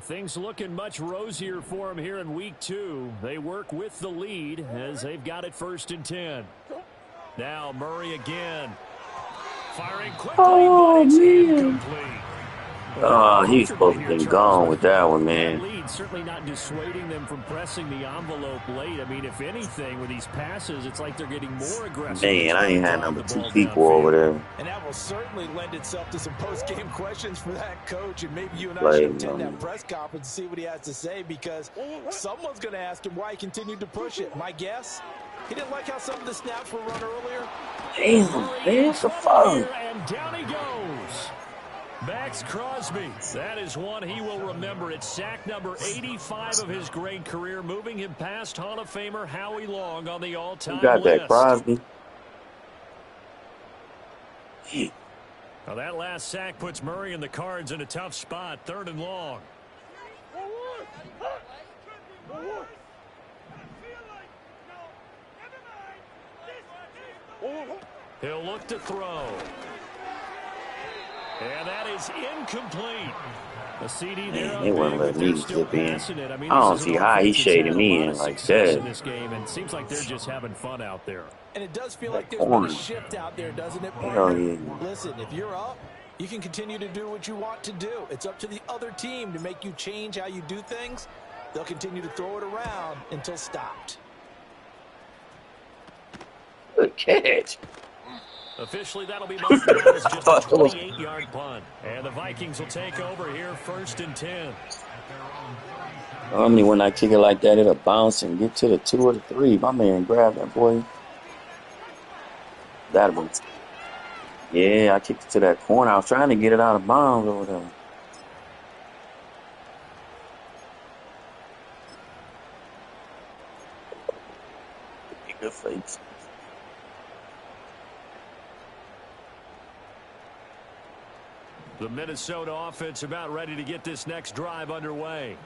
Things looking much rosier for them here in week 2. They work with the lead as they've got it 1st and 10. Now Murray again. Firing quickly, Oh, but it's man. incomplete. Oh, he's supposed to have been gone with that one, man. That lead certainly not dissuading them from pressing the envelope late. I mean, if anything, with these passes, it's like they're getting more aggressive. Man, I ain't had number the 2 ball people over downfield. there. And that will certainly lend itself to some post-game questions for that coach. And maybe you and I should Like, attend that press conference and see what he has to say, because someone's going to ask him why he continued to push it. My guess, he didn't like how some of the snaps were run earlier. damn, man, what the fuck? And down he goes. Max Crosby. That is one he will remember. It's sack number 85 of his great career, moving him past Hall of Famer Howie Long on the all-time You got list. that, Crosby? Now that last sack puts Murray and the Cards in a tough spot, 3rd and long. He'll look to throw. And that is incomplete. A CD there. Man, they wouldn't let me zip in. I mean, I don't see how he shaded me in like that. In this game, and it seems like they're just having fun out there. And it does feel like there's been a shift out there, doesn't it, partner? Hell yeah. Listen, if you're up, you can continue to do what you want to do. It's up to the other team to make you change how you do things. They'll continue to throw it around until stopped. Good catch. Officially, that'll be marked down as just a 28-yard punt. And the Vikings will take over here, 1st and 10. Normally, when I kick it like that, it'll bounce and get to the 2 or the 3. My man grabbed that boy. That one. Yeah, I kicked it to that corner. I was trying to get it out of bounds over there. Good fakes. The Minnesota offense about ready to get this next drive underway.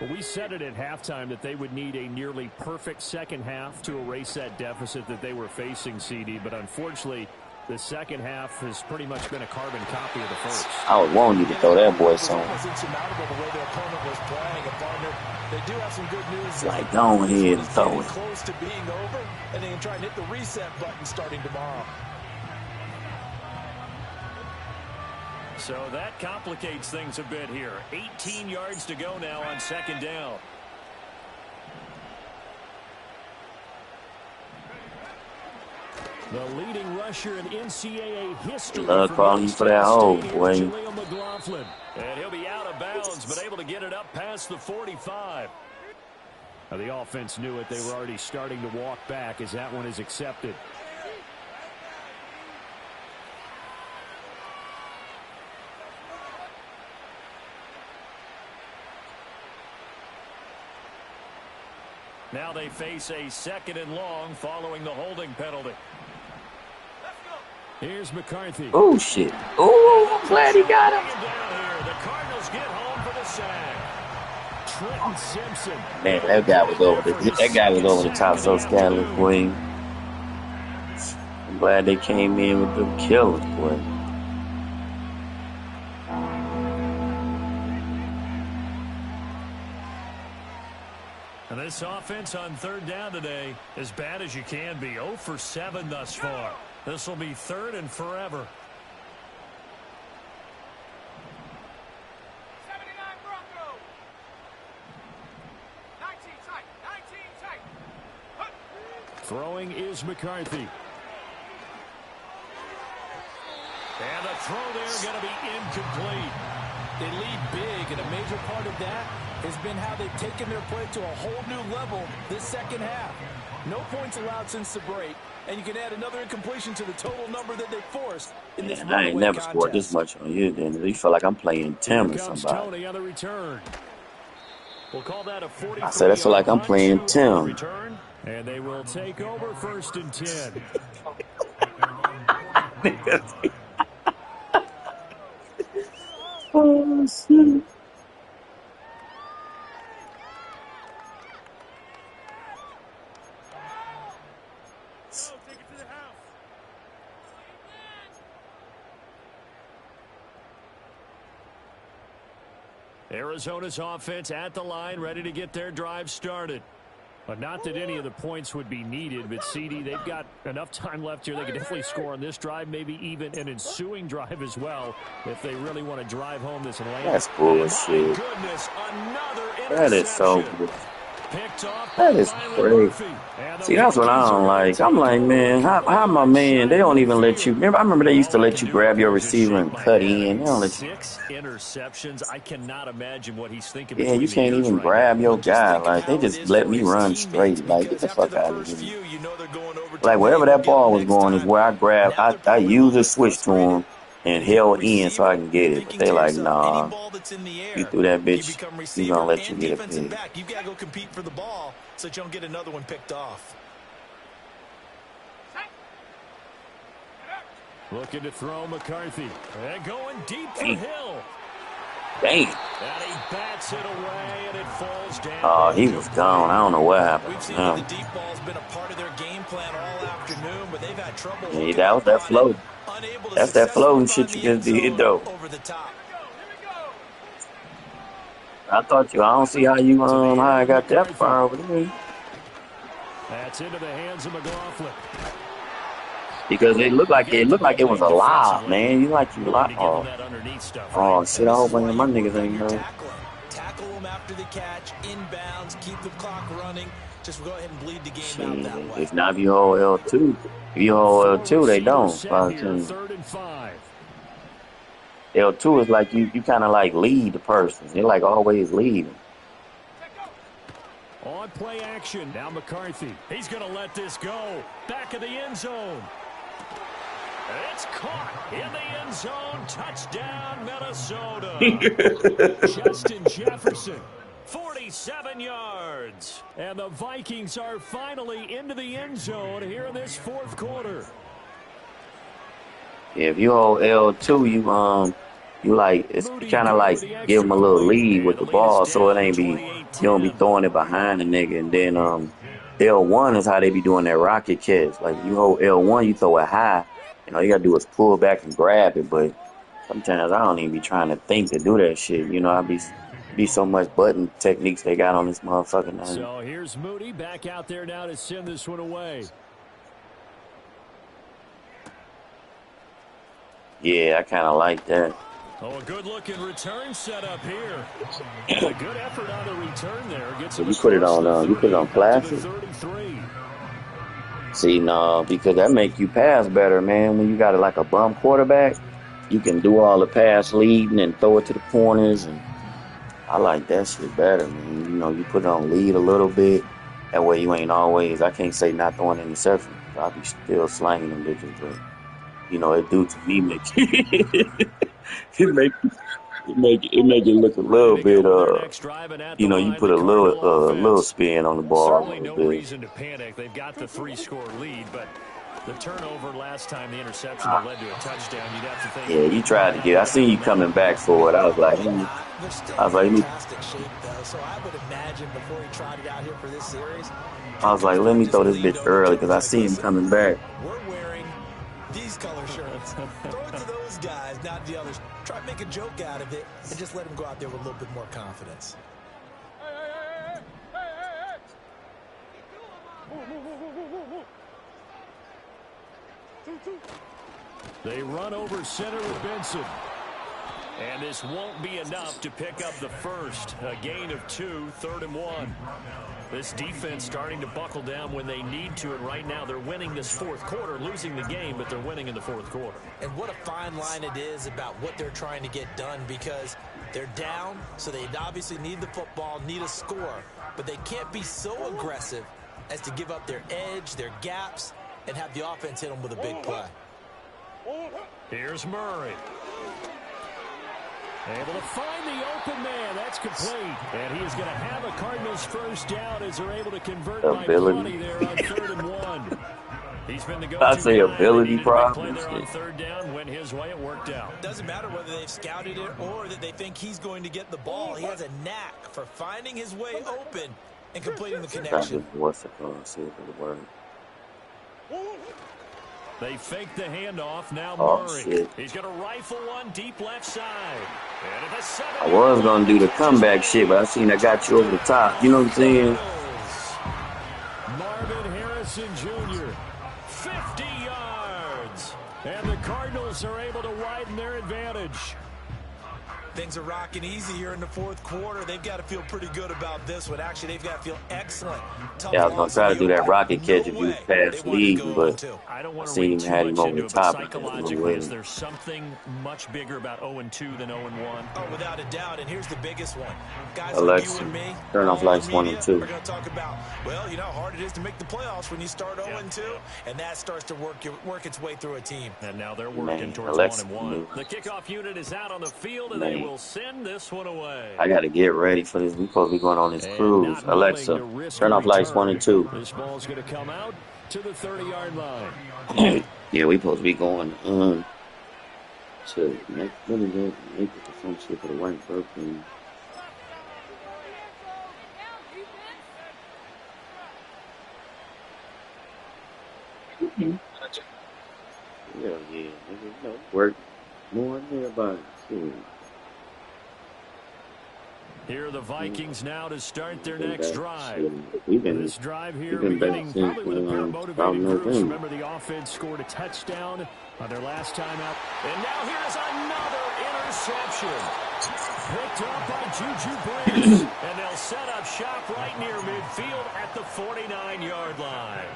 Well, we said it at halftime that they would need a nearly perfect second half to erase that deficit that they were facing, CD. But unfortunately, the second half has pretty much been a carbon copy of the first. I would want you to throw that boy some. It was insurmountable the way their opponent was playing. A partner, they do have some good news. Like, go ahead and throw it. Close to being over, and they can try and hit the reset button starting tomorrow. So that complicates things a bit here. 18 yards to go now on 2nd down. The leading rusher in NCAA history. Love calling you for that hole, boy. And he'll be out of bounds, but able to get it up past the 45. Now the offense knew it. They were already starting to walk back as that one is accepted. Now they face a 2nd and long following the holding penalty. Here's McCarthy. Oh, shit. Oh, I'm glad he got him. The Cardinals get home for the sack. Trenton Simpson. Man, that guy was over the top so scandalous, boy. I'm glad they came in with them killers, boy. And this offense on 3rd down today, as bad as you can be. 0 for 7 thus far. This will be 3rd and forever. 79 Broncos. 19 tight. 19 tight. Throwing is McCarthy. And the throw there going to be incomplete. They lead big, and a major part of that has been how they've taken their play to a whole new level this second half. No points allowed since the break, and you can add another incompletion to the total number that they forced in this Man, I ain't never scored this much on you, then. You feel like I'm playing Tim or somebody. Tony on the return. We'll call that a 40. I said, I feel like I'm playing Tim. And they will take over 1st and 10. Oh, shit. Arizona's offense at the line, ready to get their drive started. But not that any of the points would be needed, but CD, they've got enough time left here. They can definitely score on this drive, maybe even an ensuing drive as well, if they really want to drive home this Atlanta. That's bullshit. That is so good. That is crazy. See, that's what I don't like. I'm like, man, how my man, they don't even let you. I remember they used to let you grab your receiver and cut in. They don't let you. 6 interceptions. I cannot imagine what he's thinking. Yeah, you can't even grab your guy. Like, they just let me run straight. Like, get the fuck out of here. Like, wherever that ball was going is where I grabbed. I used a switch to him and held in so I can get it. But they like, nah, you threw that bitch, you gonna let you get a pick. You gotta go compete for the ball so that you don't get another one picked off. Looking to throw McCarthy. And going deep for Hill. Damn. And he bats it away, and it falls down. Oh, he was gone. I don't know what happened. We've seen the deep ball's been a part of their game plan all afternoon, but they've had trouble. Yeah, that was that float. That's that floating shit you just did, though. I thought you. I don't see how you how I got that far over there. That's into the hands of McLaughlin. Because it looked like it was alive, man. You like you lot. Oh shit! I hope my niggas ain't hurt. Tackle them after the catch, inbounds, keep the clock running. Just go ahead and bleed the game out that way. If not, if you hold L2, if you hold L2, they don't. Third and 5. L2 is like you kind of like lead the person. They're like always leading. On play action, now McCarthy. He's going to let this go. Back of the end zone. It's caught in the end zone. Touchdown, Minnesota. Justin Jefferson, 47 yards. And the Vikings are finally into the end zone here in this fourth quarter. Yeah, if you hold L2, you like it's kind of like give them a little lead with the ball, so it ain't you don't be throwing it behind the nigga. And then L1 is how they be doing that rocket catch. Like you hold L1, you throw it high. You know, you gotta do is pull back and grab it. But sometimes I don't even be trying to think to do that shit. You know, I be so much button techniques they got on this motherfucking thing. So here's Moody back out there now to send this one away. Yeah, I kind of like that. Oh, a good-looking return set up here. A good effort on the return there. Gets So you put it on classic. See, no, because that make you pass better, man. When you got like a bum quarterback, you can do all the pass leading and throw it to the corners, and I like that shit better, man. You know, you put it on lead a little bit. That way you ain't always. I can't say not throwing interception. I'll be still slanging them bitches, but you know, it do to me make it make it look a little bit you know, you put a little spin on the ball. Certainly no reason to panic. They've got the 3-score lead, but the turnover last time, the interception that led to a touchdown, you'd have to think. Yeah, you tried to get. I seen you coming back for it. I was like, So I would imagine before he tried it out here for this series, I was like, let me throw this bitch early because I see him coming back. we're wearing these color shirts. Throw it to those guys, not the others. Try to make a joke out of it and just let them go out there with a little bit more confidence. They run over center with Benson. And this won't be enough to pick up the first. A gain of 2, 3rd and 1. This defense starting to buckle down when they need to, and right now they're winning this fourth quarter, losing the game, but they're winning in the fourth quarter. And what a fine line it is about what they're trying to get done, because they're down, so they obviously need the football, need a score, but they can't be so aggressive as to give up their edge, their gaps, and have the offense hit them with a big play. Here's Murray. Able to find the open man. That's complete. And he is going to have a Cardinals first down as they're able to convert by 20 there on 3rd and 1. He's been the go-to I say ability problem. Play there on 3rd down. Went his way. It worked out. Doesn't matter whether they've scouted it or that they think he's going to get the ball. He has a knack for finding his way open and completing the connection. What's it called? See if it'll work. They fake the handoff. Now Murray. Shit. He's going to rifle one deep left side. And at the 7. I was going to do the comeback shit, but I seen I got you over the top. You know what I'm saying? Harrison Jr. 50 yards. And the Cardinals are able to widen their advantage. Things are rocking easy here in the fourth quarter. They've got to feel pretty good about this one. Actually, they've got to feel excellent. Yeah, I was gonna try to do that rocket catch if you pass lead, but I don't I want to seen read him too had him much over into the it, but top. psychologically, is there something much bigger about 0-2 than 0-1? Oh, without a doubt. And here's the biggest one. Guys Alexa, like you and me, turn off lights 1 and 2. we're going to talk about, well, you know how hard it is to make the playoffs when you start 0-2, and that starts to work its way through a team. And now they're working towards Alexa, 1-1. The kickoff unit is out on the field, and they will send this one away. I got to get ready for this. We're supposed to be going on this cruise. Alexa, turn off lights 1 and 2. This ball's going to come out to the 30-yard line. Yeah, we supposed to be going to make it for some shit for the white person. Yeah, nigga, work more than everybody. Here are the Vikings now to start their next drive. This drive here beginning probably with a pair of motivated groups. Remember, the offense scored a touchdown on their last time out. And now here's another interception. Picked up by Juju Brees. And they'll set up shop right near midfield at the 49-yard line.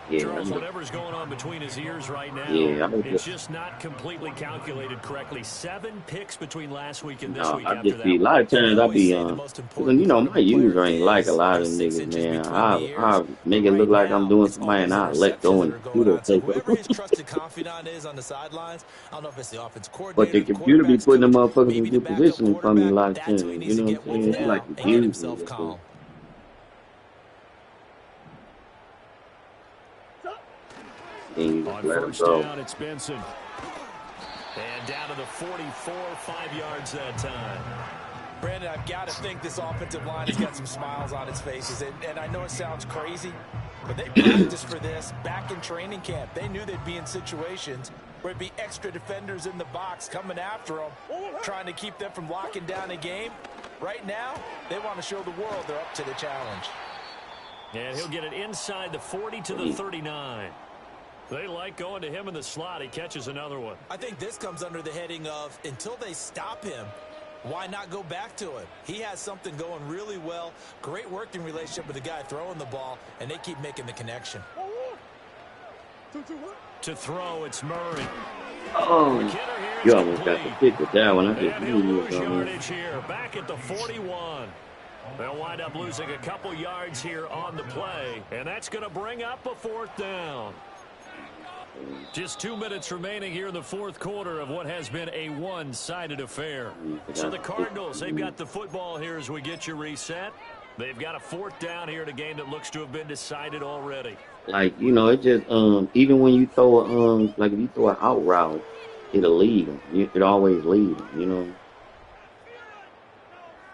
Yeah, Charles, whatever's going on between his ears right now, it's just not completely calculated correctly. 7 picks between last week and this week after that. A lot of times I be my user ain't like a lot of niggas, man. I make it look like I'm doing something and I let go and the computer take over. But the computer be putting them motherfuckers in good position for me a lot of times. You know what I'm saying? It's like confusing. On first down, it's Benson. And down to the 44, 5 yards that time. Brandon, I've got to think this offensive line has got some smiles on its faces. And I know it sounds crazy, but they practiced for this back in training camp. They knew they'd be in situations where it'd be extra defenders in the box coming after them, trying to keep them from locking down a game. Right now, they want to show the world they're up to the challenge. And he'll get it inside the 40 to the 39. They like going to him in the slot. He catches another one. I think this comes under the heading of, until they stop him, why not go back to him? He has something going really well. Great working relationship with the guy throwing the ball, and they keep making the connection. To throw, it's Murray. Oh, you almost got the pick with that one. And he'll lose yardage here, back at the 41. They'll wind up losing a couple yards here on the play, and that's going to bring up a 4th down. Just 2 minutes remaining here in the fourth quarter of what has been a one-sided affair. So the Cardinals, they've got the football here as we get you reset. They've got a 4th down here in a game that looks to have been decided already. Like, it just, even when you throw like if you throw an out route, it'll lead them. It always lead them,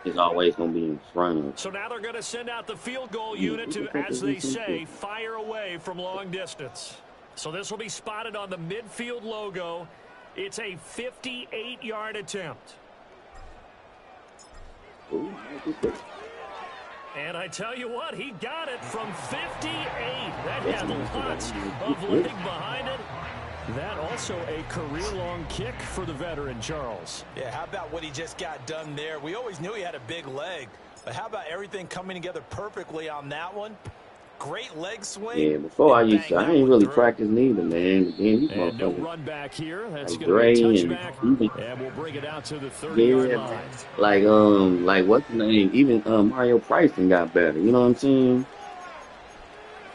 It's always going to be in front of them. So now they're going to send out the field goal unit to, as they say, fire away from long distance. So this will be spotted on the midfield logo. It's a 58-yard attempt. And I tell you what, he got it from 58. That had lots of leg behind it. That also a career-long kick for the veteran, Charles. Yeah, how about what he just got done there? We always knew he had a big leg, but how about everything coming together perfectly on that one? Great leg swing. Yeah, before I ain't really practiced neither, man. And no run back here. That's going to be a touchback. And we'll bring it out to the 30-yard line. Like what's the name? Even Mario Pricing got better. You know what I'm saying?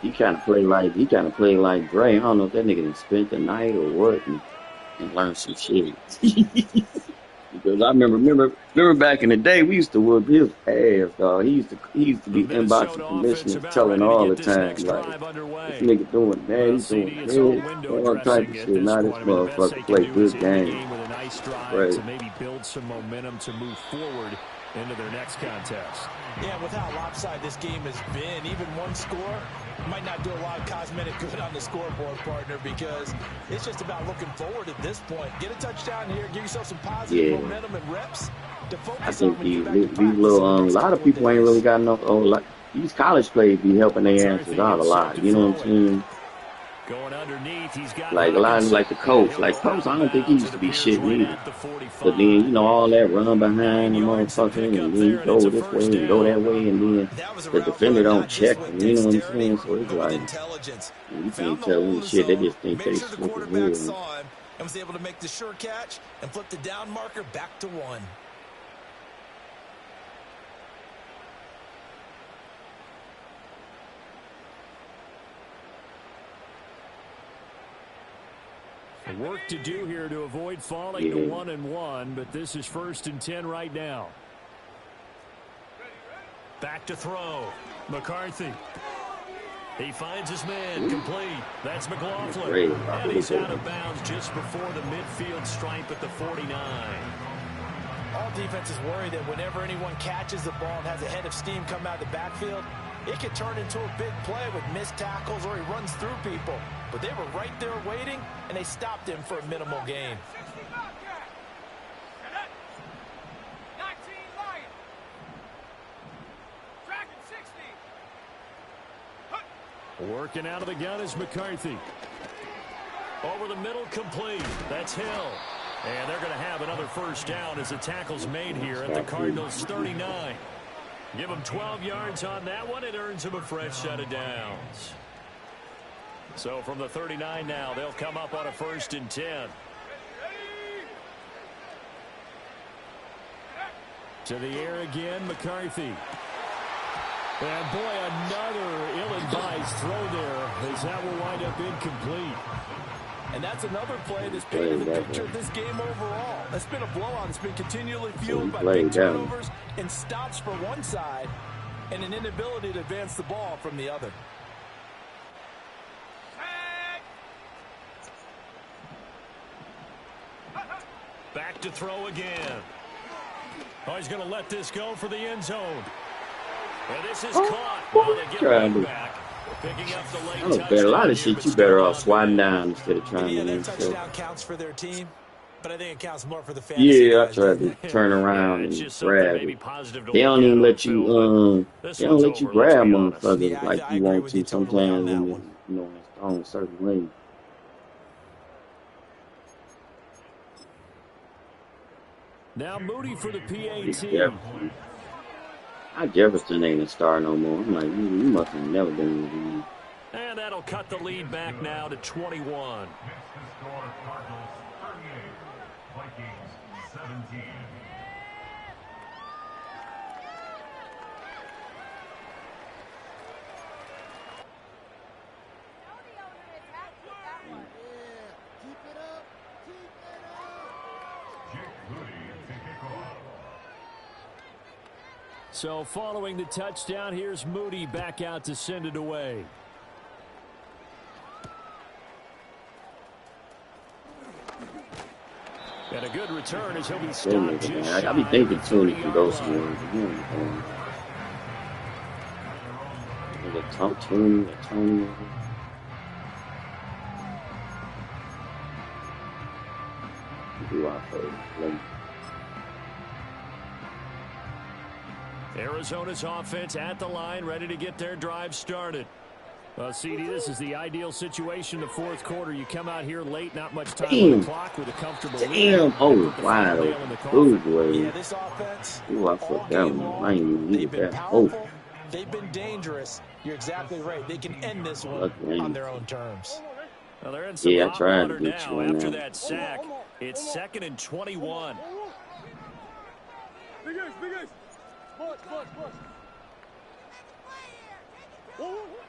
He kind of play like Dre. I don't know if that nigga done spent the night or what and learned some shit. Because I remember back in the day, we used to whoop his ass, dog. He used to be inboxing commissioners telling all the time, like, this nigga doing that, he's doing this, all type of shit. Now this motherfucker play good game. With a nice drive to maybe build some momentum to move forward into their next contest. Yeah, with how lopsided this game has been, even one score might not do a lot of cosmetic good on the scoreboard, partner, because it's just about looking forward at this point. Get a touchdown here, give yourself some positive momentum and reps to focus. I think these little, a lot of people ain't really got enough, these college players be helping their asses out a lot. You know what I'm saying? Going underneath, he's got Like a lot of like the coach. Like coach, I don't think he used to be shitting either. But then, you know, all that run behind the motherfucker, and then you go this way and go that way, and then the defender don't check him. You know what I'm saying? So it's like, you can't tell them shit. They just think they slick as hell. And was able to make the sure catch and flip the down marker back to 1. Work to do here to avoid falling to 1-1, but this is 1st and 10 right now. Back to throw. McCarthy. He finds his man complete. That's McLaughlin. And he's out of bounds just before the midfield stripe at the 49. All defenses worry that whenever anyone catches the ball and has a head of steam come out of the backfield, it could turn into a big play with missed tackles or he runs through people. But they were right there waiting, and they stopped him for a minimal gain. 19 Lions. Dragon 60. Working out of the gun is McCarthy. Over the middle, complete. That's Hill. And they're going to have another first down as the tackle's made here at the Cardinals' 39. Give them 12 yards on that one. It earns them a fresh set of downs. So from the 39 now, they'll come up on a 1st and 10. To the air again, McCarthy. And boy, another ill-advised throw there as that will wind up incomplete. And that's another play that's painted the picture of this game overall. It's been a blowout. It's been continually fueled by big turnovers and stops for one side and an inability to advance the ball from the other. Back to throw again. Oh, he's going to let this go for the end zone. And this is caught. Well, they get right back. Picking up the late touchdown. A lot of shit you better off swatting down instead of trying to that touchdown counts for their team, but I think it counts more for the fantasy. Yeah, I tried to turn around and grab it. They don't even let you grab motherfuckers like you want to sometimes when you know it's on a certain way. Now Moody for the PAT. Jefferson ain't a star no more. I'm like, you must have never been in the league. And that'll cut the lead back now to 21. Next to score, Cardinals 38, Vikings 17. So following the touchdown, here's Moody back out to send it away. And a good return as he'll be stopped just shy. I be thinking soon he can go somewhere. Tony. Arizona's offense at the line, ready to get their drive started. CD, this is the ideal situation in the fourth quarter. You come out here late, not much time on the clock with a comfortable lead. Oh, wide open. Yeah, this offense, I forgot them. I ain't even need that. Oh. They've been dangerous. You're exactly right. They can end this one on their own terms. Well, they're in some I tried to water get now you on after that. that sack. It's 2nd and 21.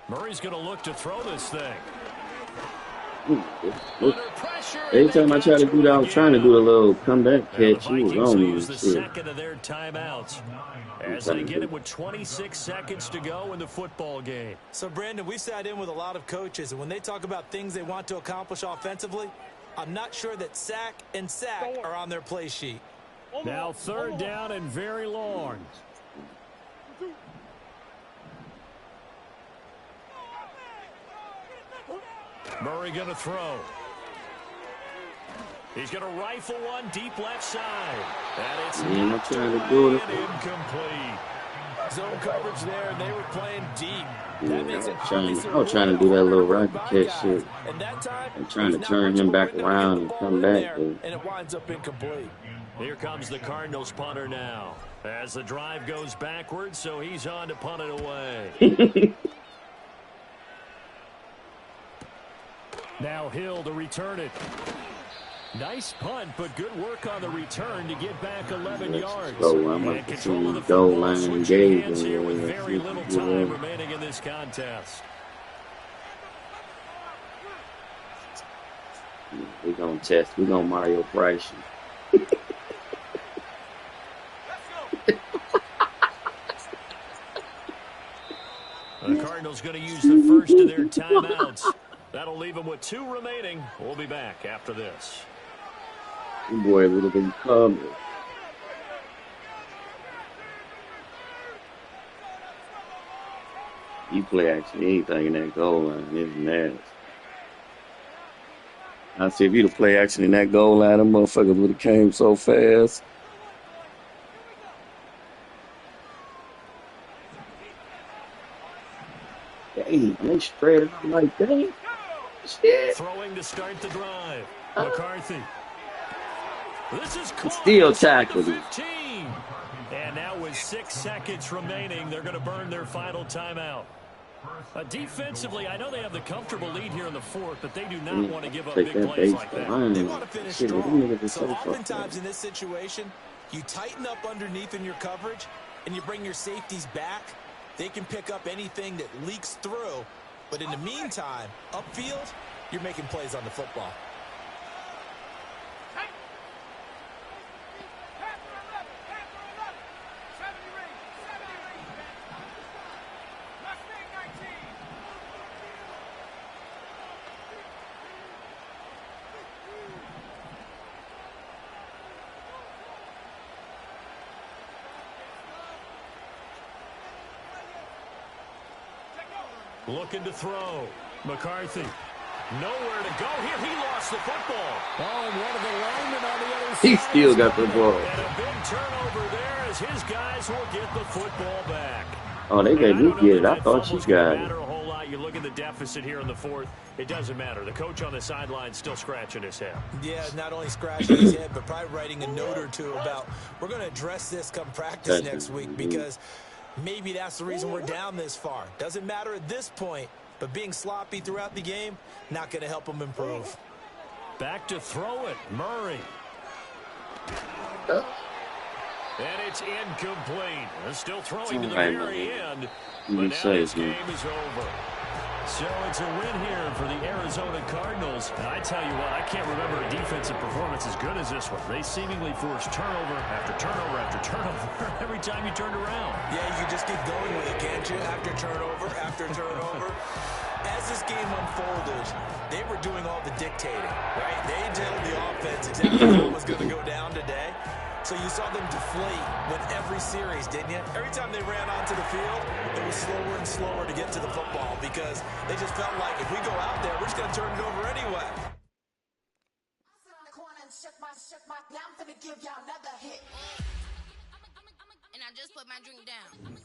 Murray's going to look to throw this thing. Every time I try to do that, I was trying to do a little comeback catch. He was on me. Use the second of their timeouts as they get it with 26 seconds to go in the football game. So, Brandon, we sat in with a lot of coaches, and when they talk about things they want to accomplish offensively, I'm not sure that sack and sack are on their play sheet. Now 3rd down and very long. Murray going to throw. He's going to rifle one deep left side. And it's trying to do it. Incomplete. Zone coverage there, and they were playing deep. Yeah, I was trying to do that little rocket catch shit. And that time, I'm trying to turn him back around and come back, but and it winds up incomplete. Here comes the Cardinals punter now. As the drive goes backwards, so he's on to punt it away. Now Hill to return it. Nice punt, but good work on the return to get back 11 yards. I'm And about to see control of the the goal football line switching hands engaged. here with very little time remaining in this contest. We're going to test. We're going to Mario Price. The Cardinals going to use the first of their timeouts. That'll leave them with 2 remaining. We'll be back after this. Boy, would have been covered. You play actually anything in that goal line, it's nasty. I see if you'd have played actually in that goal line, them motherfuckers would have came so fast. Dang, they spread it out like that. Shit. Throwing to start the drive. McCarthy. This is Still tackled him. 15. And now with 6 seconds remaining, they're going to burn their final timeout. Defensively, I know they have the comfortable lead here in the fourth, but they do not want to give up big plays like that. They want to finish strong. So oftentimes in this situation, you tighten up underneath in your coverage, and you bring your safeties back. They can pick up anything that leaks through. But in the meantime, upfield, you're making plays on the football. Looking to throw. McCarthy. Nowhere to go here. He lost the football. Oh, and one of the linemen on the other side. He still got the ball. And a big turnover there as his guys will get the football back. Oh, they let me get it. I thought she got it. A whole lot. You look at the deficit here in the fourth. It doesn't matter. The coach on the sideline still scratching his head. Yeah, not only scratching his head, but probably writing a note or two about we're going to address this come practice next week because maybe that's the reason we're down this far. Doesn't matter at this point, but being sloppy throughout the game, not going to help them improve. Back to throw it. Murray. And it's incomplete. They're still throwing to the very end. But now this game is over. So it's a win here for the Arizona Cardinals. And I tell you what, I can't remember a defensive performance as good as this one. They seemingly forced turnover after turnover after turnover every time you turned around. Yeah, you can just keep going with it, can't you? After turnover. As this game unfolded, they were doing all the dictating, right? They told the offense exactly what was going to go down today. So you saw them deflate with every series, didn't you? Every time they ran onto the field, it was slower and slower to get to the football because they just felt like if we go out there, we're just going to turn it over anyway. And I just put my drink down.